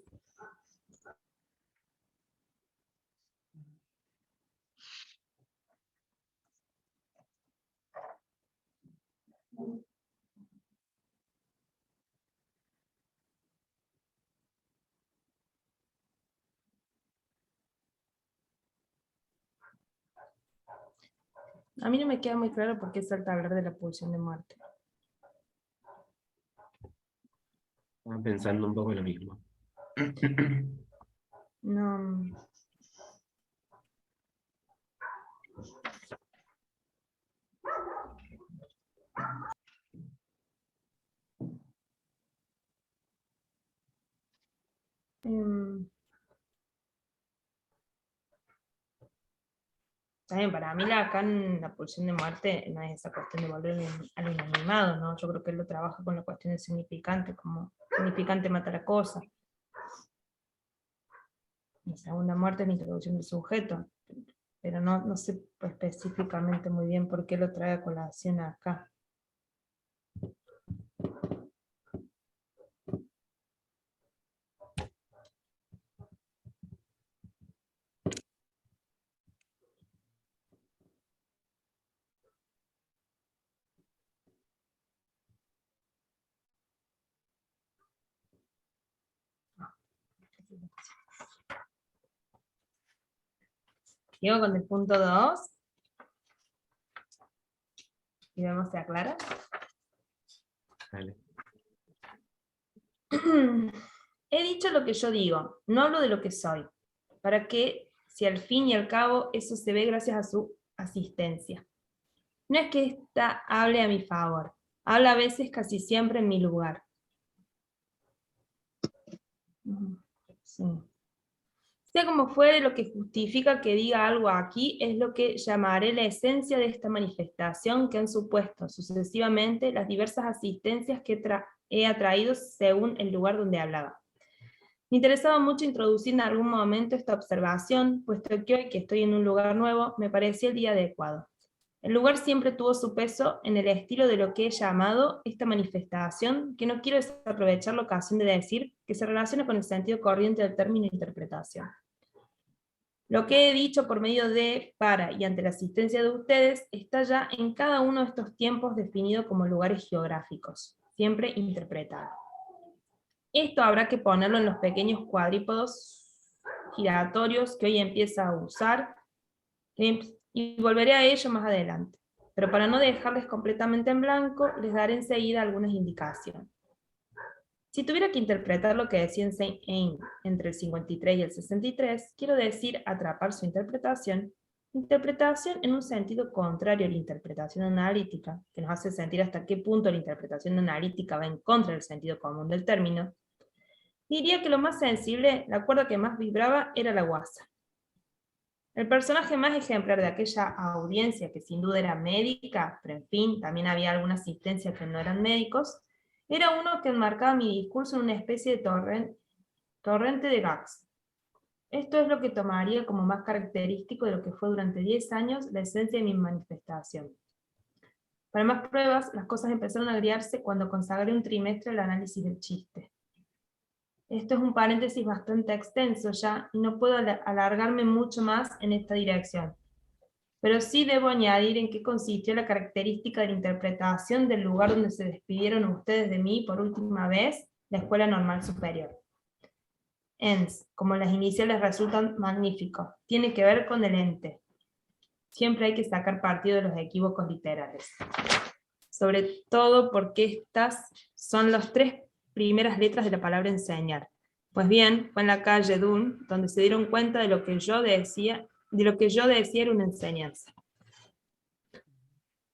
A mí no me queda muy claro por qué salta a hablar de la pulsión de muerte. Estaba pensando un poco lo mismo. No. También para mí acá en la pulsión de muerte no es esa cuestión de volver al inanimado, ¿no? Yo creo que él lo trabaja con la cuestión del significante, como significante matar a cosas. La segunda muerte es la introducción del sujeto, pero no sé específicamente muy bien por qué lo trae a colación acá. Sigo con el punto 2. Y vemos si aclara. Dale. He dicho lo que yo digo, no hablo de lo que soy, para que, si al fin y al cabo eso se ve gracias a su asistencia. No es que ésta hable a mi favor, habla a veces, casi siempre, en mi lugar. Sí. Sea como fuere, lo que justifica que diga algo aquí es lo que llamaré la esencia de esta manifestación que han supuesto sucesivamente las diversas asistencias que he atraído según el lugar donde hablaba. Me interesaba mucho introducir en algún momento esta observación, puesto que hoy que estoy en un lugar nuevo, me parecía el día adecuado. El lugar siempre tuvo su peso en el estilo de lo que he llamado esta manifestación, que no quiero desaprovechar la ocasión de decir que se relaciona con el sentido corriente del término interpretación. Lo que he dicho por medio de, para y ante la asistencia de ustedes, está ya en cada uno de estos tiempos definido como lugares geográficos, siempre interpretado. Esto habrá que ponerlo en los pequeños cuadrípodos giratorios que hoy empieza a usar, y volveré a ello más adelante. Pero para no dejarles completamente en blanco, les daré enseguida algunas indicaciones. Si tuviera que interpretar lo que decía en Saint-Aignan entre el 53 y el 63, quiero decir atrapar su interpretación en un sentido contrario a la interpretación analítica, que nos hace sentir hasta qué punto la interpretación analítica va en contra del sentido común del término. Diría que lo más sensible, la cuerda que más vibraba, era la guasa. El personaje más ejemplar de aquella audiencia, que sin duda era médica, pero en fin, también había alguna asistencia que no eran médicos, era uno que enmarcaba mi discurso en una especie de torrente de gags. Esto es lo que tomaría como más característico de lo que fue durante 10 años la esencia de mi manifestación. Para más pruebas, las cosas empezaron a agriarse cuando consagré un trimestre al análisis del chiste. Esto es un paréntesis bastante extenso ya, y no puedo alargarme mucho más en esta dirección. Pero sí debo añadir en qué consistió la característica de la interpretación del lugar donde se despidieron ustedes de mí por última vez, la Escuela Normal Superior. ENS, como las iniciales resultan magníficos, tiene que ver con el ente. Siempre hay que sacar partido de los equívocos literales. Sobre todo porque estas son las 3 primeras letras de la palabra enseñar. Pues bien, fue en la calle Dunn donde se dieron cuenta de lo que yo decía era una enseñanza.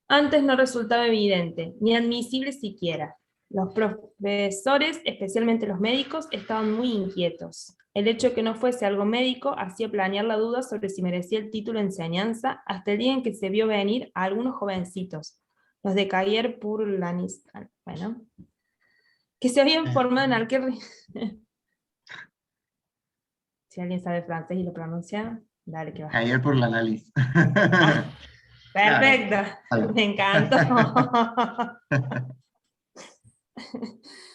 Antes no resultaba evidente, ni admisible siquiera. Los profesores, especialmente los médicos, estaban muy inquietos. El hecho de que no fuese algo médico hacía planear la duda sobre si merecía el título de enseñanza hasta el día en que se vio venir a algunos jovencitos, los de Cahiers pour l'Anis, bueno, que se habían formado en aquel... Si alguien sabe francés y lo pronuncia, dale que va. Ayer por la nariz. Perfecto, Claro. me encantó.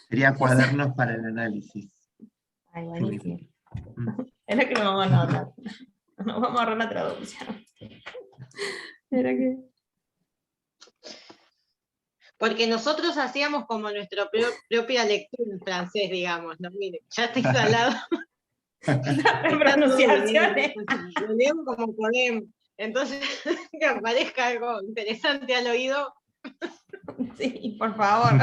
Sería cuadernos para el análisis. Ay, buenísimo. Significa. Mm. Es lo que nos vamos a anotar. Nos vamos a ahorrar la traducción. Era que... Porque nosotros hacíamos como nuestra propia lectura en francés, digamos, ¿no? Mire, ya está instalado. Las pronunciaciones. Lo leemos como podemos. Entonces, que aparezca algo interesante al oído. Sí, por favor.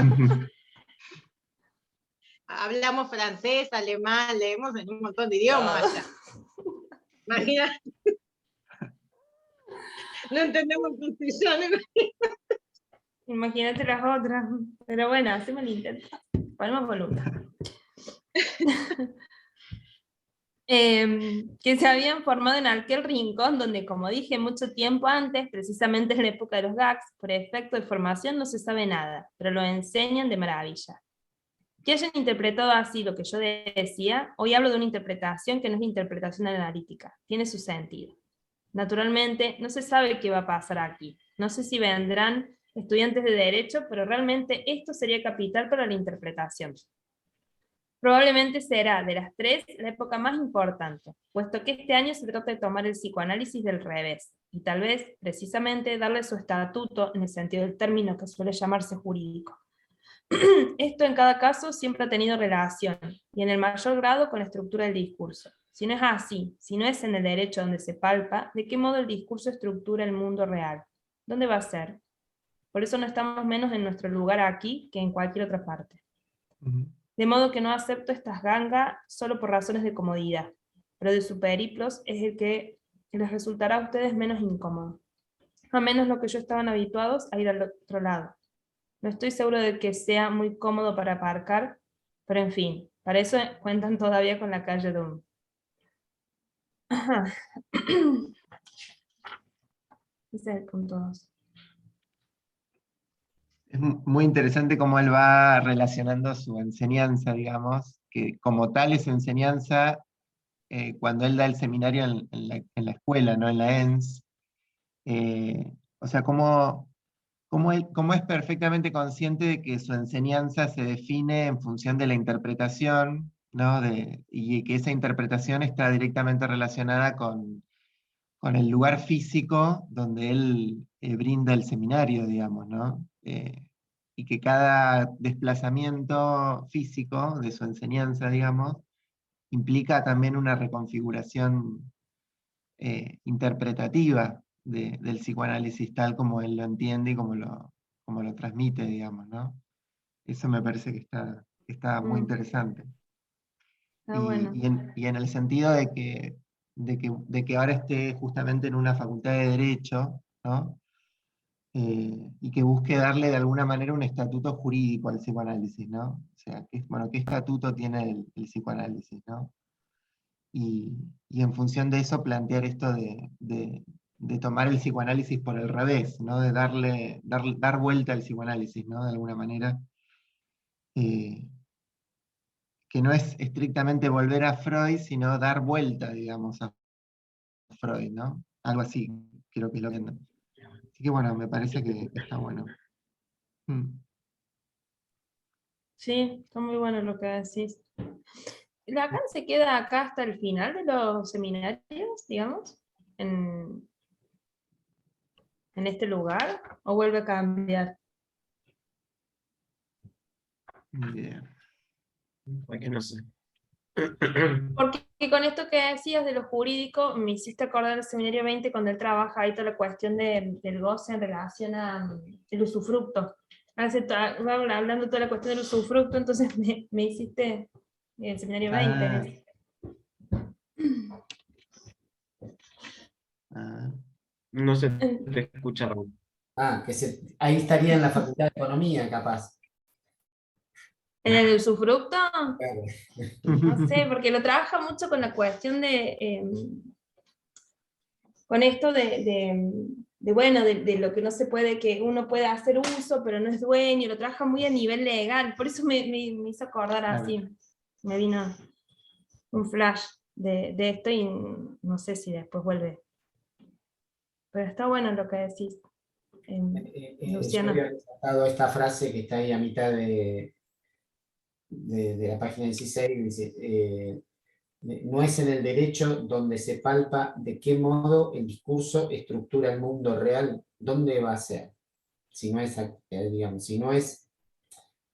Hablamos francés, alemán, leemos en un montón de idiomas ya. Imagínate. No entendemos castellano. Imagínate las otras. Pero bueno, hacemos el intento. Ponemos voluntad. Que se habían formado en aquel rincón donde, como dije mucho tiempo antes, precisamente en la época de los gags, por efecto de formación no se sabe nada, pero lo enseñan de maravilla. Que hayan interpretado así lo que yo decía, hoy hablo de una interpretación que no es la interpretación analítica, tiene su sentido. Naturalmente, no se sabe qué va a pasar aquí. No sé si vendrán estudiantes de Derecho, pero realmente esto sería capital para la interpretación. Probablemente será, de las 3, la época más importante, puesto que este año se trata de tomar el psicoanálisis del revés, y tal vez, precisamente, darle su estatuto en el sentido del término que suele llamarse jurídico. Esto en cada caso siempre ha tenido relación, y en el mayor grado con la estructura del discurso. Si no es así, si no es en el derecho donde se palpa, ¿de qué modo el discurso estructura el mundo real? ¿Dónde va a ser? Por eso no estamos menos en nuestro lugar aquí que en cualquier otra parte. De modo que no acepto estas gangas solo por razones de comodidad, pero de su periplos es el que les resultará a ustedes menos incómodo. A menos lo que yo estaban habituados a ir al otro lado. No estoy seguro de que sea muy cómodo para aparcar, pero en fin, para eso cuentan todavía con la calle Dunn. Ese es el punto 2. Es muy interesante cómo él va relacionando su enseñanza, digamos, que como tal es enseñanza cuando él da el seminario en la escuela, ¿no? En la ENS. O sea, cómo es perfectamente consciente de que su enseñanza se define en función de la interpretación, ¿no? Y que esa interpretación está directamente relacionada con el lugar físico donde él brinda el seminario, digamos, ¿no? Y que cada desplazamiento físico de su enseñanza, digamos, implica también una reconfiguración interpretativa del psicoanálisis tal como él lo entiende y como lo transmite, digamos, ¿no? Eso me parece que está muy interesante. Está bueno. Y en el sentido de que ahora esté justamente en una facultad de Derecho, ¿no? Y que busque darle de alguna manera un estatuto jurídico al psicoanálisis, ¿no? O sea, ¿qué estatuto tiene el psicoanálisis, ¿no? Y en función de eso plantear esto de tomar el psicoanálisis por el revés, ¿no? De dar vuelta al psicoanálisis, ¿no? De alguna manera. que no es estrictamente volver a Freud, sino dar vuelta, digamos, a Freud, ¿no? Algo así, creo que es lo que entiendo. Así que bueno, me parece que está bueno. Sí, está muy bueno lo que decís. ¿Lacan se queda acá hasta el final de los seminarios, digamos? ¿En este lugar? ¿O vuelve a cambiar? Bien. Porque no sé. Porque con esto que decías de lo jurídico, me hiciste acordar del seminario 20 cuando él trabaja ahí toda la cuestión del goce en relación al usufructo. Hablando toda la cuestión del usufructo, entonces me hiciste el seminario 20. Ah, ah. No se te escucha, Raúl. Ahí estaría en la Facultad de Economía, capaz. ¿En el usufructo? Claro. No sé, porque lo trabaja mucho con la cuestión de, con esto bueno, de lo que no se puede, que uno puede hacer uso, pero no es dueño, lo trabaja muy a nivel legal, por eso me hizo acordar así, me vino un flash de esto y no sé si después vuelve. Pero está bueno lo que decís, Yo Luciana. había resaltado esta frase que está ahí a mitad de la página 16, que dice, no es en el derecho donde se palpa de qué modo el discurso estructura el mundo real, ¿dónde va a ser? Si no es, digamos, si no es,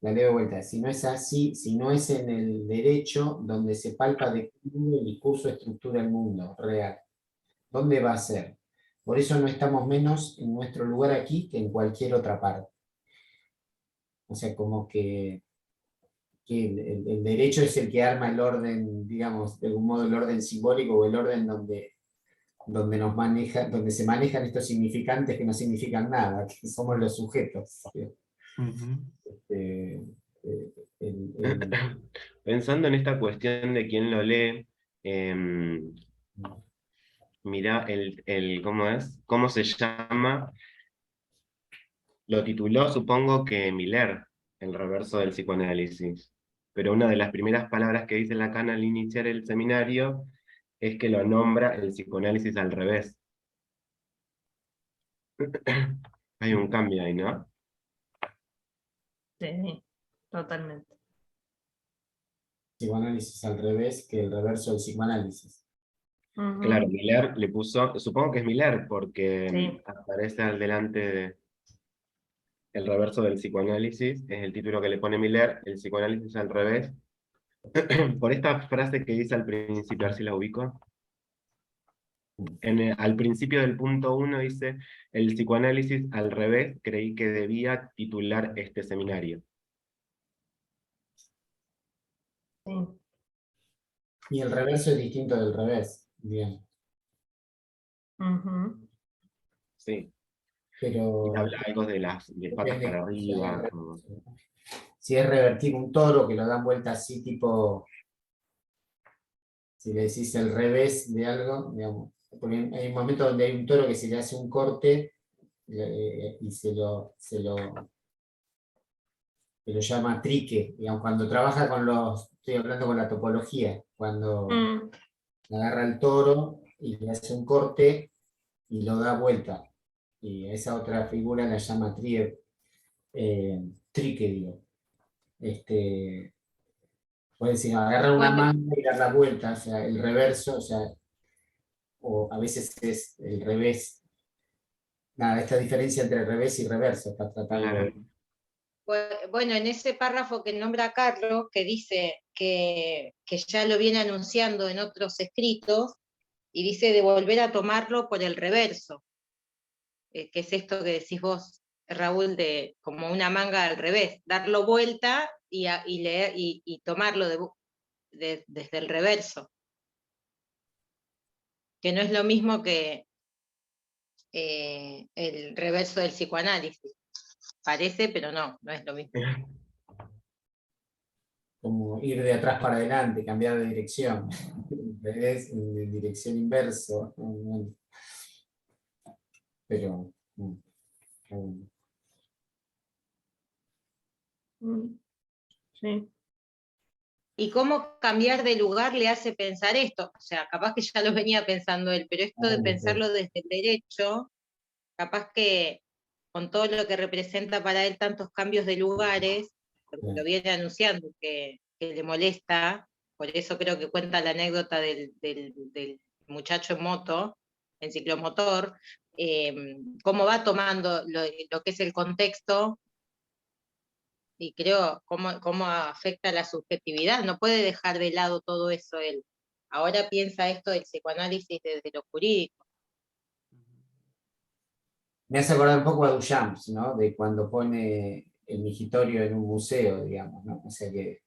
la leo de vuelta, si no es así, si no es en el derecho donde se palpa de qué modo el discurso estructura el mundo real, ¿dónde va a ser? Por eso no estamos menos en nuestro lugar aquí que en cualquier otra parte. O sea, como que el derecho es el que arma el orden, digamos, de algún modo el orden simbólico o el orden donde se manejan estos significantes que no significan nada, que somos los sujetos. Este, Pensando en esta cuestión de quién lo lee, mirá ¿cómo es? ¿Cómo se llama? Lo tituló, supongo que Miller, el reverso del psicoanálisis. Pero una de las primeras palabras que dice Lacan al iniciar el seminario es que lo nombra el psicoanálisis al revés. Hay un cambio ahí, ¿no? Sí, totalmente. Psicoanálisis al revés que el reverso del psicoanálisis. Claro, Miller le puso, supongo que es Miller, porque Sí. aparece al delante de el reverso del psicoanálisis, es el título que le pone Miller, el psicoanálisis al revés. Por esta frase que dice al principio, a ver si la ubico. Al principio del punto 1 dice, el psicoanálisis al revés, creí que debía titular este seminario. Sí. Y el reverso es distinto del revés. Bien. Sí. Pero Y habla algo de patas para arriba. si es revertir un toro que lo dan vuelta así, tipo, si le decís el revés de algo, digamos, porque hay un momento donde hay un toro que se le hace un corte y se lo llama trique, digamos, cuando trabaja con estoy hablando con la topología, cuando agarra el toro y le hace un corte y lo da vuelta. Y a esa otra figura la llama trique, digo. Puede decir, agarra una manga y dar la vuelta, o sea, el reverso, o sea, o a veces es el revés. Nada, esta diferencia entre revés y reverso está tratando de... Bueno, en ese párrafo que nombra Carlos, que dice que ya lo viene anunciando en otros escritos, y dice de volver a tomarlo por el reverso, que es esto que decís vos, Raúl, de como una manga al revés, darlo vuelta y leer y tomarlo desde el reverso, que no es lo mismo que el reverso del psicoanálisis. Parece, pero no es lo mismo. Como ir de atrás para adelante, cambiar de dirección, revés, de dirección inverso, pero... Sí. y cómo cambiar de lugar le hace pensar esto. O sea, capaz que ya lo venía pensando él, pero esto de pensarlo desde el derecho, capaz que con todo lo que representa para él tantos cambios de lugares, porque lo viene anunciando que le molesta, por eso creo que cuenta la anécdota del muchacho en moto, en ciclomotor, cómo va tomando lo que es el contexto, y creo cómo afecta la subjetividad. No puede dejar de lado todo eso él. Ahora piensa esto del psicoanálisis desde lo jurídico. Me hace acordar un poco a Duchamp, ¿no? De cuando pone el migitorio en un museo, digamos, ¿no? O sea que, es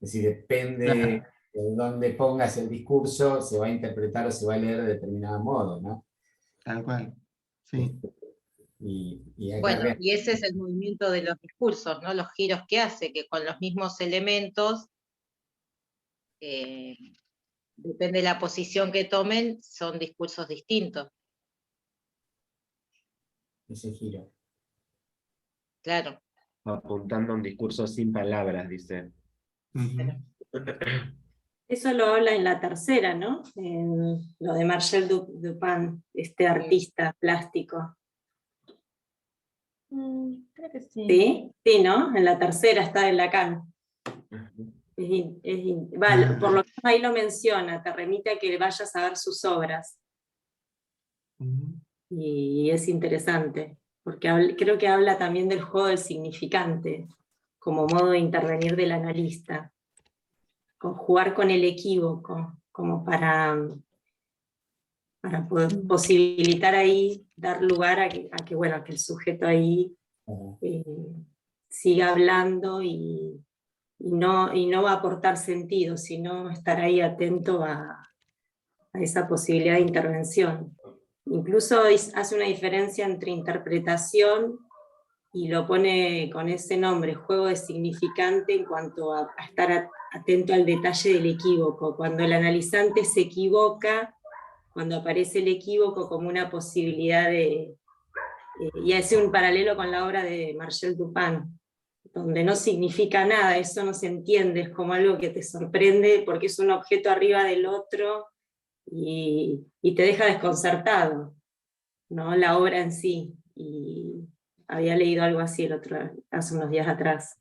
decir, depende de dónde pongas el discurso, se va a interpretar o se va a leer de determinado modo, ¿no? Tal cual, sí. Y acá Bueno, y ese es el movimiento de los discursos, ¿no? Los giros que hace, que con los mismos elementos, depende de la posición que tomen, son discursos distintos. ese giro. Claro. Apuntando a un discurso sin palabras, dice. Eso lo habla en la tercera, ¿no? En lo de Marcel Dupin, este artista plástico. Creo que sí. ¿Sí? Sí, ¿no? En la tercera está en Lacan. Por lo menos ahí lo menciona, te remite a que vayas a ver sus obras. Y es interesante, porque creo que habla también del juego del significante, como modo de intervenir del analista, con jugar con el equívoco, como para poder posibilitar ahí, dar lugar a que el sujeto ahí siga hablando y no va a aportar sentido, sino estar ahí atento a esa posibilidad de intervención. Incluso hace una diferencia entre interpretación y lo pone con ese nombre, juego de significante, en cuanto a estar atento al detalle del equívoco. Cuando el analizante se equivoca, cuando aparece el equívoco como una posibilidad y hace un paralelo con la obra de Marcel Dupin, donde no significa nada, eso no se entiende, es como algo que te sorprende porque es un objeto arriba del otro y te deja desconcertado, ¿no? La obra en sí. Y había leído algo así hace unos días atrás.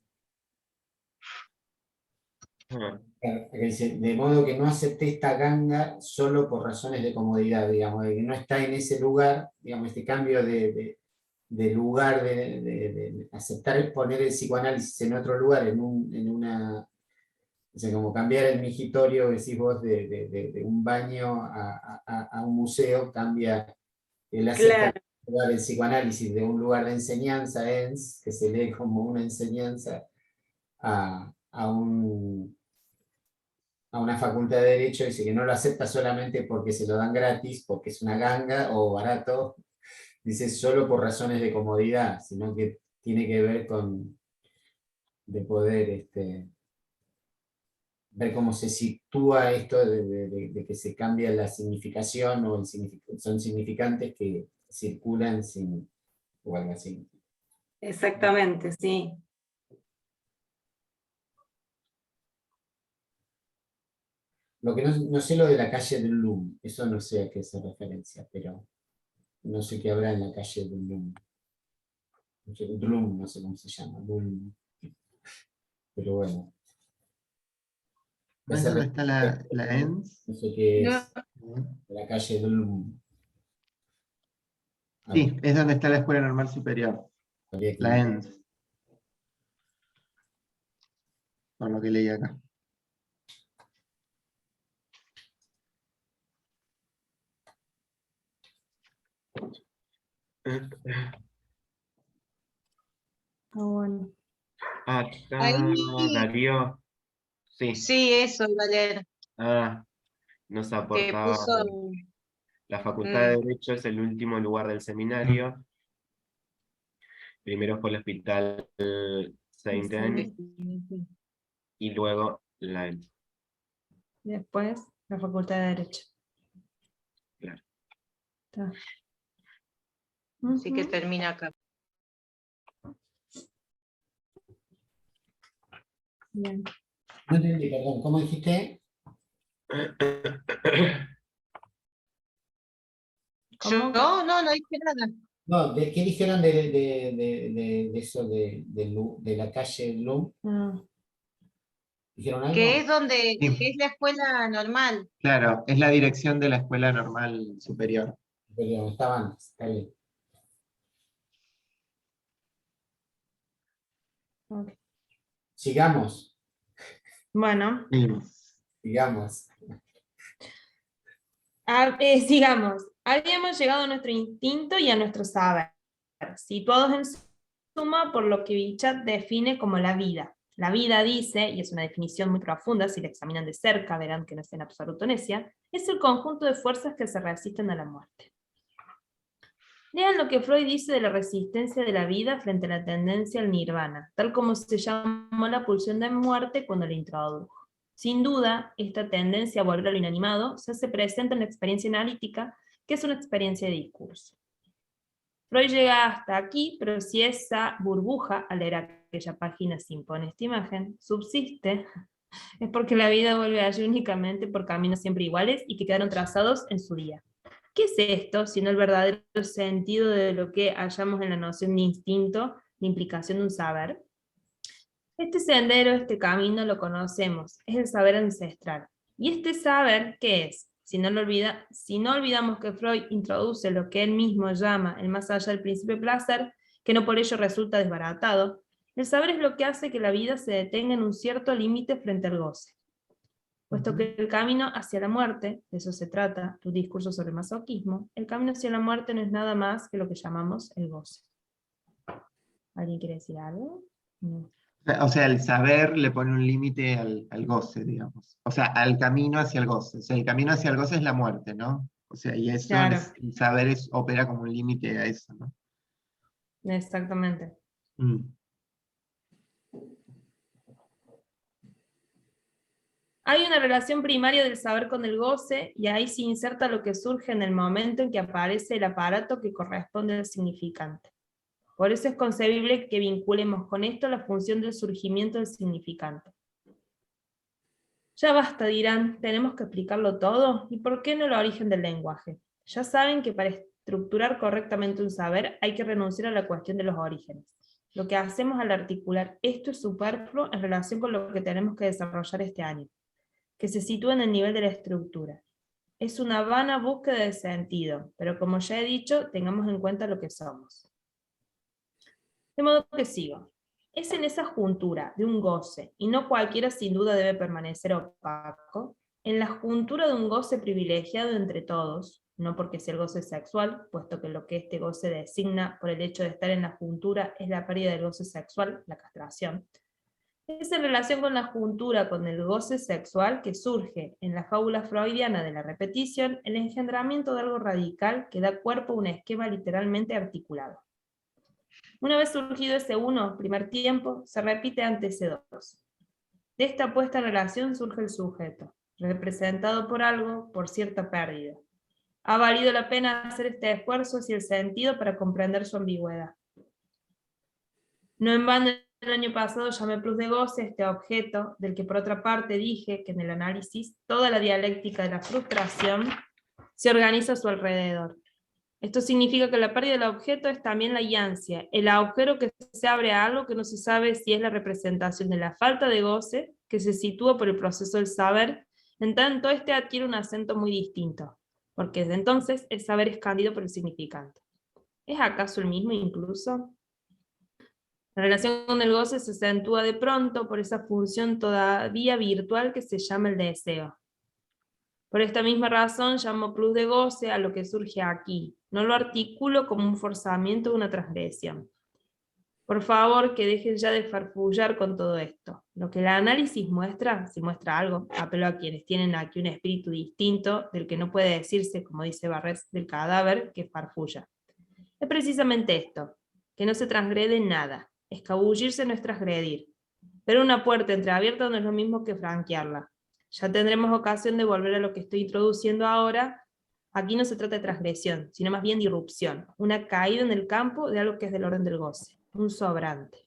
Dice, de modo que no acepté esta ganga solo por razones de comodidad, digamos, de que no está en ese lugar, digamos, este cambio de lugar, de aceptar poner el psicoanálisis en otro lugar, en una, o sea, como cambiar el migitorio, decís vos, de un baño a un museo, cambia el aceptar el psicoanálisis de un lugar de enseñanza, que se lee como una enseñanza, a una facultad de Derecho, dice que no lo acepta solamente porque se lo dan gratis, porque es una ganga o barato, dice solo por razones de comodidad, sino que tiene que ver con de poder ver cómo se sitúa esto de que se cambia la significación o son significantes que circulan sin, o algo así. Exactamente, sí. Lo que no sé lo de la calle del Lum, eso no sé a qué se referencia, pero no sé qué habrá en la calle del Lum. Dlum, no sé cómo se llama, Dlum. Pero bueno. ¿Ves dónde está la ENS? No sé qué es. La calle Dlum. Sí, es donde está la Escuela Normal Superior. La ENS. Por lo que leí acá. Bueno. Acá, Ahí, Darío. Sí. sí, eso, Valer. Nos Que aportaba. puso. La Facultad de Derecho es el último lugar del seminario. Primero fue el Hospital Saint-Denis y luego la ENS. Después, la Facultad de Derecho. Claro. Así que termina acá. Bien. No entendí, perdón, ¿cómo dijiste? ¿Cómo? No dije nada. No, ¿qué dijeron de eso de la calle Blum? Ah, ¿Dijeron Que algo? es donde, Sí, que es la escuela normal. claro, es la dirección de la Escuela Normal Superior. Pero estaba antes, está bien. ok. Sigamos, Bueno, Sí. sigamos. sigamos. Habíamos llegado a nuestro instinto y a nuestro saber, situados en suma por lo que Bichat define como la vida. La vida, dice, y es una definición muy profunda, si la examinan de cerca verán que no es en absoluto necia, es el conjunto de fuerzas que se resisten a la muerte. Lean lo que Freud dice de la resistencia de la vida frente a la tendencia al nirvana, tal como se llamó la pulsión de muerte cuando la introdujo. Sin duda, esta tendencia a volver a lo inanimado se hace presente en la experiencia analítica, que es una experiencia de discurso. Freud llega hasta aquí, pero si esa burbuja, al leer aquella página se impone esta imagen, subsiste, es porque la vida vuelve allí únicamente por caminos siempre iguales y que quedaron trazados en su día. ¿Qué es esto, sino el verdadero sentido de lo que hallamos en la noción de instinto, la implicación de un saber? Este sendero, este camino lo conocemos, es el saber ancestral. ¿Y este saber qué es? Si no olvidamos que Freud introduce lo que él mismo llama el más allá del principio de placer, que no por ello resulta desbaratado, el saber es lo que hace que la vida se detenga en un cierto límite frente al goce. Puesto que el camino hacia la muerte, de eso se trata tu discurso sobre masoquismo, el camino hacia la muerte no es nada más que lo que llamamos el goce. ¿Alguien quiere decir algo? No. O sea, el saber le pone un límite al goce, digamos. O sea, al camino hacia el goce. O sea, el camino hacia el goce es la muerte, ¿no? O sea, y eso, Claro, el saber opera como un límite a eso, ¿no? exactamente. Mm. Hay una relación primaria del saber con el goce, y ahí se inserta lo que surge en el momento en que aparece el aparato que corresponde al significante. Por eso es concebible que vinculemos con esto la función del surgimiento del significante. Ya basta, dirán, ¿tenemos que explicarlo todo? ¿Y por qué no el origen del lenguaje? Ya saben que para estructurar correctamente un saber hay que renunciar a la cuestión de los orígenes. Lo que hacemos al articular esto es superfluo en relación con lo que tenemos que desarrollar este año, que se sitúa en el nivel de la estructura. Es una vana búsqueda de sentido, pero como ya he dicho, tengamos en cuenta lo que somos. De modo que sigo. Es en esa juntura de un goce, y no cualquiera sin duda debe permanecer opaco, en la juntura de un goce privilegiado entre todos, no porque sea el goce sexual, puesto que lo que este goce designa por el hecho de estar en la juntura es la pérdida del goce sexual, la castración. Es en relación con la juntura con el goce sexual que surge en la fábula freudiana de la repetición el engendramiento de algo radical que da cuerpo a un esquema literalmente articulado. Una vez surgido ese uno, primer tiempo, se repite ante ese dos. De esta puesta en relación surge el sujeto, representado por algo, por cierta pérdida. Ha valido la pena hacer este esfuerzo hacia el sentido para comprender su ambigüedad. No en vano el año pasado llamé plus de goce a este objeto, del que por otra parte dije que en el análisis toda la dialéctica de la frustración se organiza a su alrededor. Esto significa que la pérdida del objeto es también la ansia, el agujero que se abre a algo que no se sabe si es la representación de la falta de goce, que se sitúa por el proceso del saber, en tanto este adquiere un acento muy distinto, porque desde entonces el saber es cándido por el significante. ¿Es acaso el mismo incluso? La relación con el goce se acentúa de pronto por esa función todavía virtual que se llama el deseo. Por esta misma razón llamo plus de goce a lo que surge aquí, no lo articulo como un forzamiento de una transgresión. Por favor, que dejen ya de farfullar con todo esto. Lo que el análisis muestra, si muestra algo, apelo a quienes tienen aquí un espíritu distinto del que no puede decirse, como dice Barrés, del cadáver que farfulla. Es precisamente esto, que no se transgrede nada. Escabullirse no es transgredir. Pero una puerta entreabierta no es lo mismo que franquearla. Ya tendremos ocasión de volver a lo que estoy introduciendo ahora. Aquí no se trata de transgresión, sino más bien de irrupción, una caída en el campo de algo que es del orden del goce, un sobrante.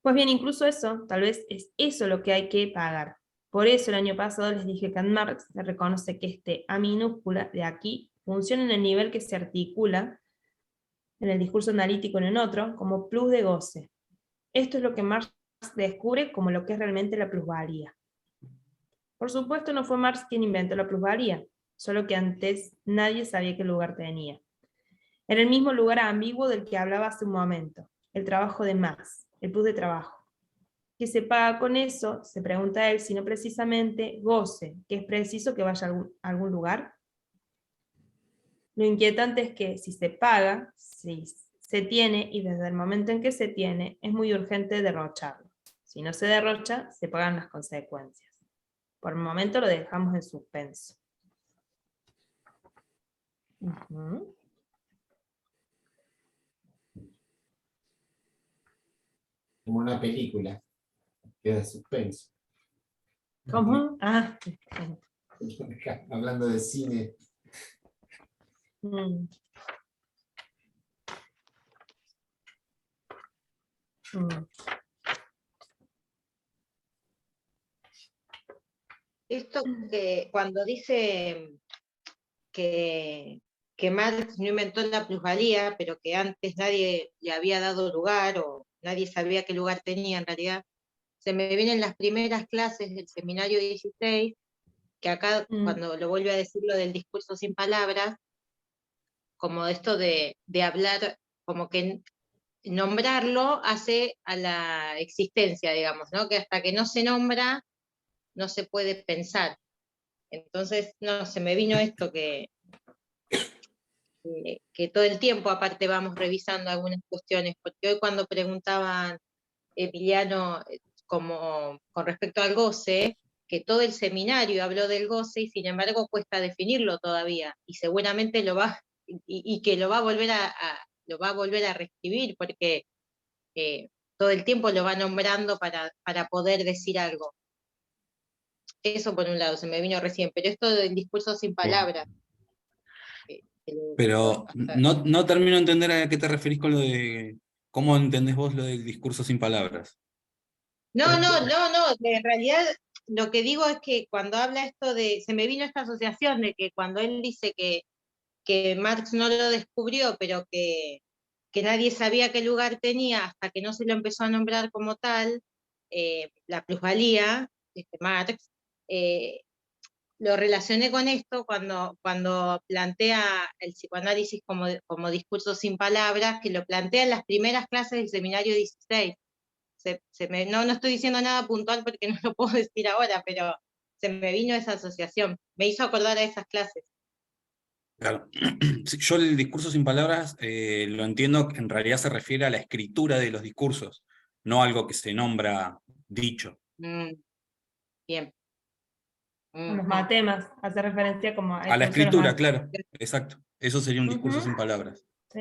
Pues bien, incluso eso, tal vez es eso lo que hay que pagar. Por eso el año pasado les dije que en Marx se reconoce que este A minúscula de aquí funciona en el nivel que se articula en el discurso analítico en el otro como plus de goce. Esto es lo que Marx descubre como lo que es realmente la plusvalía. Por supuesto no fue Marx quien inventó la plusvalía, solo que antes nadie sabía qué lugar tenía. Era el mismo lugar ambiguo del que hablaba hace un momento, el trabajo de más, el plus de trabajo. ¿Qué se paga con eso? Se pregunta él, sino precisamente goce, que es preciso que vaya a algún lugar. Lo inquietante es que si se paga, si se tiene, y desde el momento en que se tiene, es muy urgente derrocharlo. Si no se derrocha, se pagan las consecuencias. Por el momento lo dejamos en suspenso. Como una película, queda de suspenso. ¿Cómo? Ah. Hablando de cine. Mm. Mm. Esto que cuando dice que Marx no inventó la plusvalía, pero que antes nadie le había dado lugar o nadie sabía qué lugar tenía en realidad, se me vienen las primeras clases del seminario 16, que acá cuando lo vuelve a decir lo del discurso sin palabras, como esto de hablar, como que nombrarlo hace a la existencia, digamos, ¿no? Que hasta que no se nombra, no se puede pensar. Entonces, no, se me vino esto que todo el tiempo aparte vamos revisando algunas cuestiones, porque hoy cuando preguntaban Emiliano como con respecto al goce, que todo el seminario habló del goce y sin embargo cuesta definirlo todavía, y seguramente lo va, y que lo va a volver lo va a volver a reescribir, porque todo el tiempo lo va nombrando para poder decir algo. Eso por un lado, se me vino recién, pero esto del discurso sin palabras. Pero no termino de entender a qué te referís con lo de... ¿Cómo entendés vos lo del discurso sin palabras? No, en realidad lo que digo es que cuando habla esto de, se me vino esta asociación de que cuando él dice que Marx no lo descubrió, pero que nadie sabía qué lugar tenía hasta que no se lo empezó a nombrar como tal, la plusvalía, Marx, lo relacioné con esto cuando plantea el psicoanálisis como discurso sin palabras, que lo plantea en las primeras clases del seminario 16. No estoy diciendo nada puntual porque no lo puedo decir ahora, pero se me vino esa asociación, me hizo acordar a esas clases. Claro. Sí, yo el discurso sin palabras lo entiendo que en realidad se refiere a la escritura de los discursos, no algo que se nombra dicho. Bien. Con los matemas, hace referencia como a la escritura, claro, exacto. Eso sería un discurso sin palabras. ¿Sí?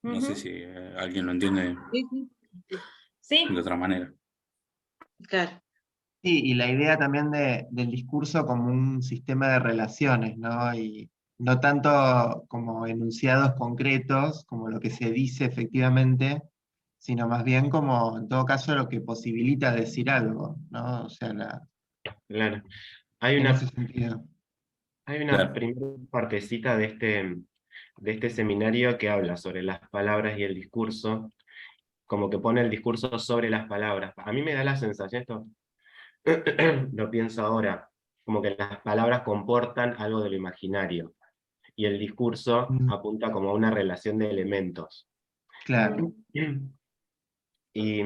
No sé si alguien lo entiende de otra manera. Claro. Sí, y la idea también del discurso como un sistema de relaciones, ¿no? Y no tanto como enunciados concretos, como lo que se dice efectivamente, sino más bien como, en todo caso, lo que posibilita decir algo, ¿no? O sea, Claro. Hay en una, ese sentido. hay una primera partecita de este seminario que habla sobre las palabras y el discurso, como que pone el discurso sobre las palabras. A mí me da la sensación, esto lo pienso ahora, como que las palabras comportan algo de lo imaginario, y el discurso apunta como a una relación de elementos. Claro. Y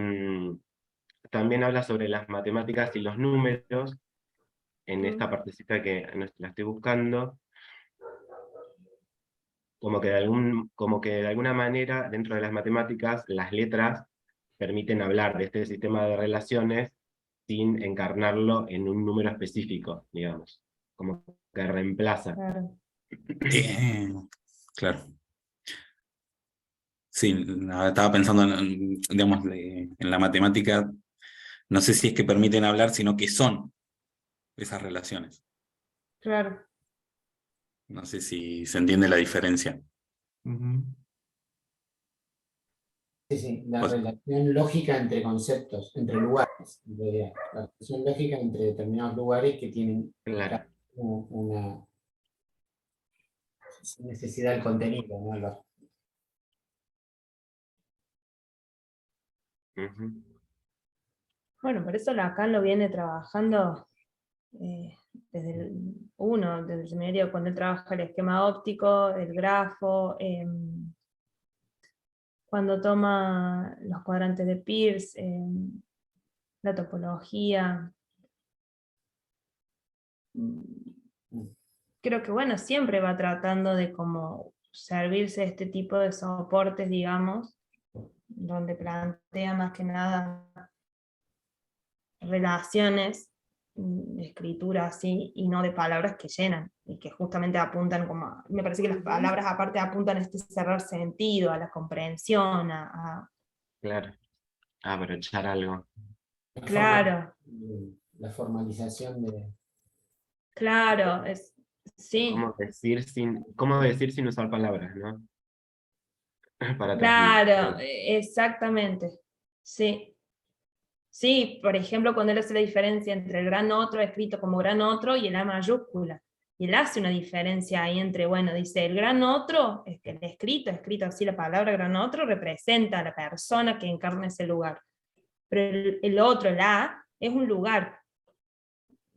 también habla sobre las matemáticas y los números, en esta partecita que la estoy buscando, como que de alguna manera, dentro de las matemáticas, las letras permiten hablar de este sistema de relaciones sin encarnarlo en un número específico, digamos, como que reemplaza. Claro. Sí, estaba pensando digamos, en la matemática, no sé si es que permiten hablar, sino que son esas relaciones. Claro. No sé si se entiende la diferencia. Sí, sí, la Pues- relación lógica entre conceptos, entre lugares, en realidad. La relación lógica entre determinados lugares que tienen Claro. una necesidad del contenido, ¿no? Ujú. Bueno, por eso Lacan lo viene trabajando desde desde el seminario, cuando él trabaja el esquema óptico, el grafo, cuando toma los cuadrantes de Peirce, la topología. Creo que bueno, siempre va tratando de como servirse de este tipo de soportes, digamos, donde plantea más que nada relaciones de escritura así, y no de palabras que llenan, y que justamente apuntan como, me parece que las palabras aparte apuntan a este cerrar sentido, a la comprensión, Claro. Abrochar algo. claro, La formalización de... claro, sí, ¿Cómo decir sin usar palabras, ¿no? Para claro, transmitir. exactamente, sí. Sí, por ejemplo, cuando él hace la diferencia entre el gran otro, escrito como gran otro, y el A mayúscula. Y él hace una diferencia ahí entre, bueno, dice, el gran otro, es que el escrito así, la palabra gran otro, representa a la persona que encarna ese lugar. Pero el otro, el A, es un lugar.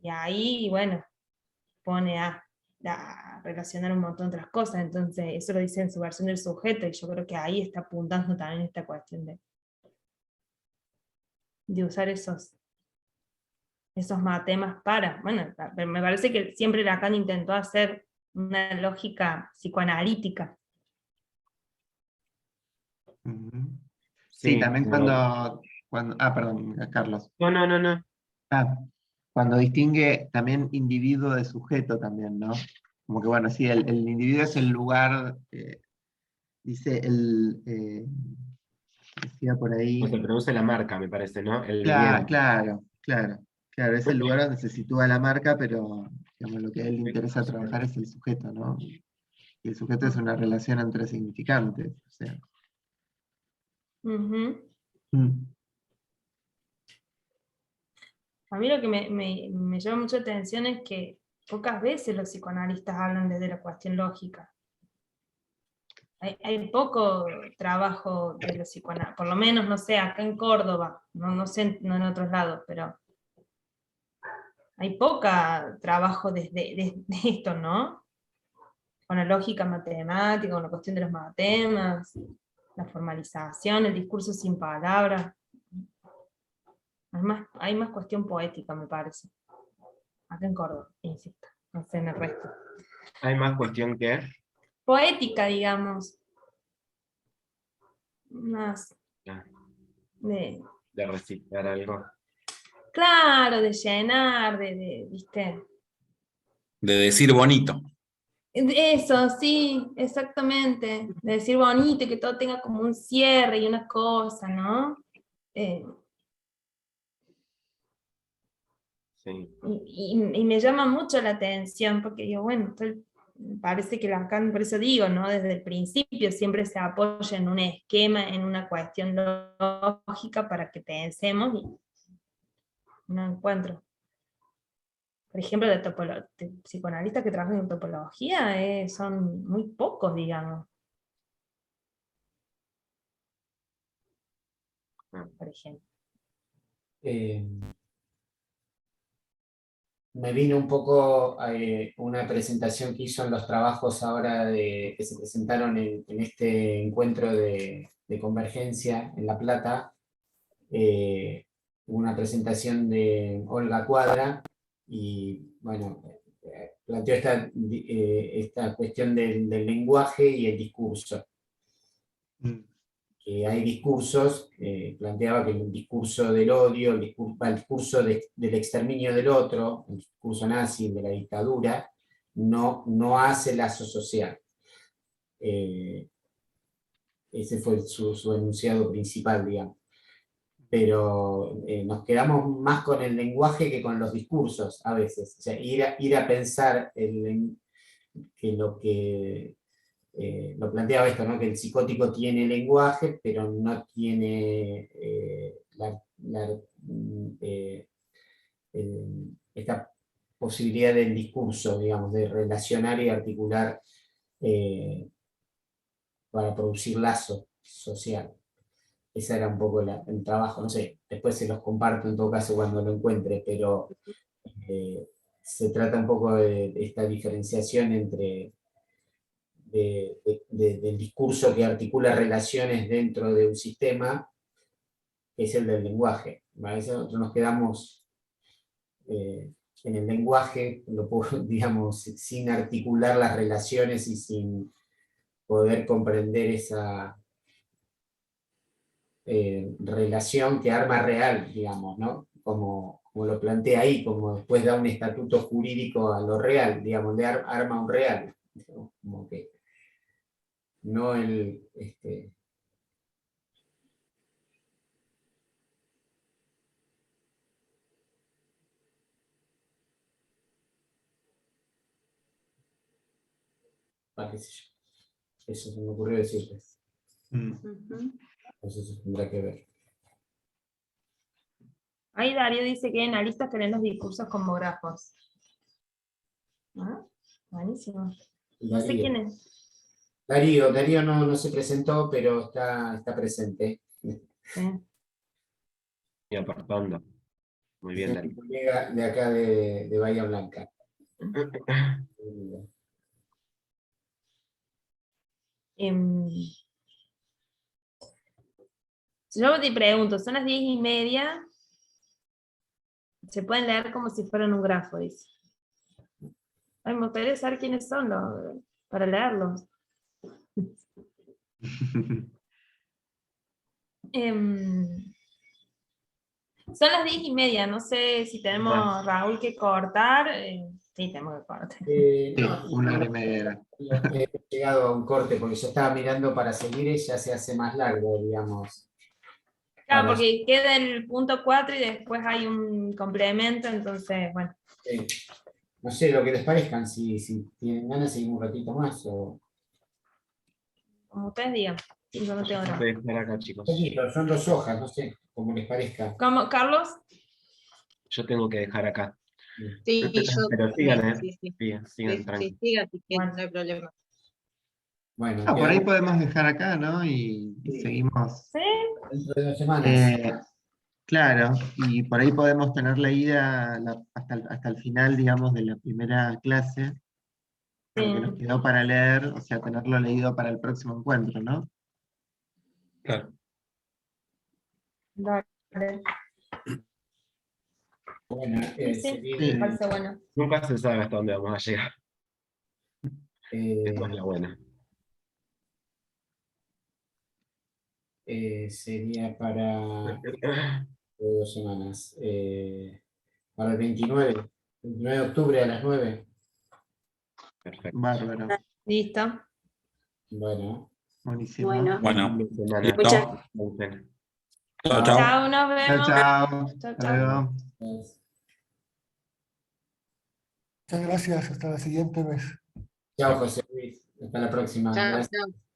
Y ahí, bueno, pone a relacionar un montón de otras cosas. Entonces, eso lo dice en su versión del sujeto, y yo creo que ahí está apuntando también esta cuestión de usar esos matemas para, bueno, me parece que siempre Lacan intentó hacer una lógica psicoanalítica. Ujú. Sí, Sí, también perdón, Carlos. no. Ah, cuando distingue también individuo de sujeto también, ¿no? Como que bueno, sí, el individuo es el lugar, dice decía por ahí. O se produce la marca, me parece, ¿no? El Claro, bien. claro, es el lugar donde se sitúa la marca, pero digamos, lo que a él le interesa trabajar es el sujeto, ¿no? Y el sujeto es una relación entre significantes, o sea. Ujú. Mm. A mí lo que me llama mucha atención es que pocas veces los psicoanalistas hablan desde la cuestión lógica. Hay poco trabajo de los psicoanalistas, por lo menos, no sé, acá en Córdoba, no sé, no en otros lados, pero hay poca trabajo desde esto, ¿no? Con la lógica matemática, con la cuestión de los matemas, la formalización, el discurso sin palabras. Hay más cuestión poética, me parece. Acá en Córdoba, insisto, no sé en el resto. Hay más cuestión que Poética, digamos. Más ah, de, de recitar algo. claro, de llenar, ¿viste? De decir bonito. Eso, sí, exactamente. De decir bonito y que todo tenga como un cierre y una cosa, ¿no? Sí. Y me llama mucho la atención, porque digo, bueno, parece que Lacan, por eso digo, ¿no? Desde el principio siempre se apoya en un esquema, en una cuestión lógica para que pensemos, y no encuentro. Por ejemplo, de psicoanalistas que trabajan en topología son muy pocos, digamos. Por ejemplo. Me vino un poco una presentación que hizo en los trabajos ahora que se presentaron en este encuentro de convergencia en La Plata, una presentación de Olga Cuadra, y bueno, planteó esta cuestión del lenguaje y el discurso. Que hay discursos, planteaba que el discurso del odio, el discurso del exterminio del otro, el discurso nazi, de la dictadura, no hace lazo social. Ese fue su enunciado principal, digamos. Pero nos quedamos más con el lenguaje que con los discursos a veces. O sea, ir a pensar que lo planteaba esto, ¿no? Que el psicótico tiene lenguaje, pero no tiene esta posibilidad del discurso, digamos, de relacionar y articular para producir lazo social. Ese era un poco el trabajo, no sé, después se los comparto en todo caso cuando lo encuentre, pero se trata un poco de esta diferenciación entre del discurso que articula relaciones dentro de un sistema, que es el del lenguaje. A veces nosotros nos quedamos en el lenguaje, digamos, sin articular las relaciones y sin poder comprender esa relación que arma real, digamos, ¿no? Como lo plantea ahí, como después da un estatuto jurídico a lo real, digamos, de arma un real, ¿no? Como que no el... qué sé yo. Eso se me ocurrió decirles. Entonces eso tendrá que ver. Ahí Darío dice que hay analistas que leen los discursos como grafos. ¿Ah? Buenísimo. No sé quién es. Darío no se presentó, pero está presente. Sí. Y apartando. Muy bien, Es Darío. un colega de acá de Bahía Blanca. Yo te pregunto, son las 10:30. Se pueden leer como si fueran un grafo, dice. Ay, me gustaría saber quiénes son para leerlos. Son las 10:30, no sé si tenemos, Raúl, que cortar. Sí, tenemos que cortar. No, 1 hora y media. he llegado a un corte porque yo estaba mirando para seguir y ya se hace más largo, digamos. Claro, porque queda el punto 4 y después hay un complemento, entonces, bueno. No sé lo que les parezcan, si tienen ganas seguimos un ratito más o... Como ustedes digan. Yo no tengo nada. Voy a estar acá, chicos. Poquito, son 2 hojas, no sé, como les parezca. ¿Cómo, Carlos? Yo tengo que dejar acá. Sí, yo Pero sigan, sí, sí. sigan Sí, tranquilos. siga, si quieren, Bueno. no hay problema. Bueno, Por ahí quedamos podemos dejar acá, ¿no? Y Sí. seguimos. ¿Sí? dentro de 2 semanas. Claro, y por ahí podemos tener leída hasta el final, digamos, de la primera clase, lo que nos quedó para leer, o sea, tenerlo leído para el próximo encuentro, ¿no? Claro. Dale. Bueno, Sí, sería, me parece bueno. Nunca se sabe hasta dónde vamos a llegar. Esta es la buena. sería para 2 semanas. Para el 29 de octubre a las 9. Perfecto. Bárbaro, Listo. Bueno, buenísimo. Bueno, Bueno, Semana. listo. muchas Chao, chao. Chao, nos Chao, vemos. chao. Chao, Hasta chao. luego. Muchas gracias, hasta la siguiente vez. chao José Luis, hasta la próxima. Chao, Gracias. chao.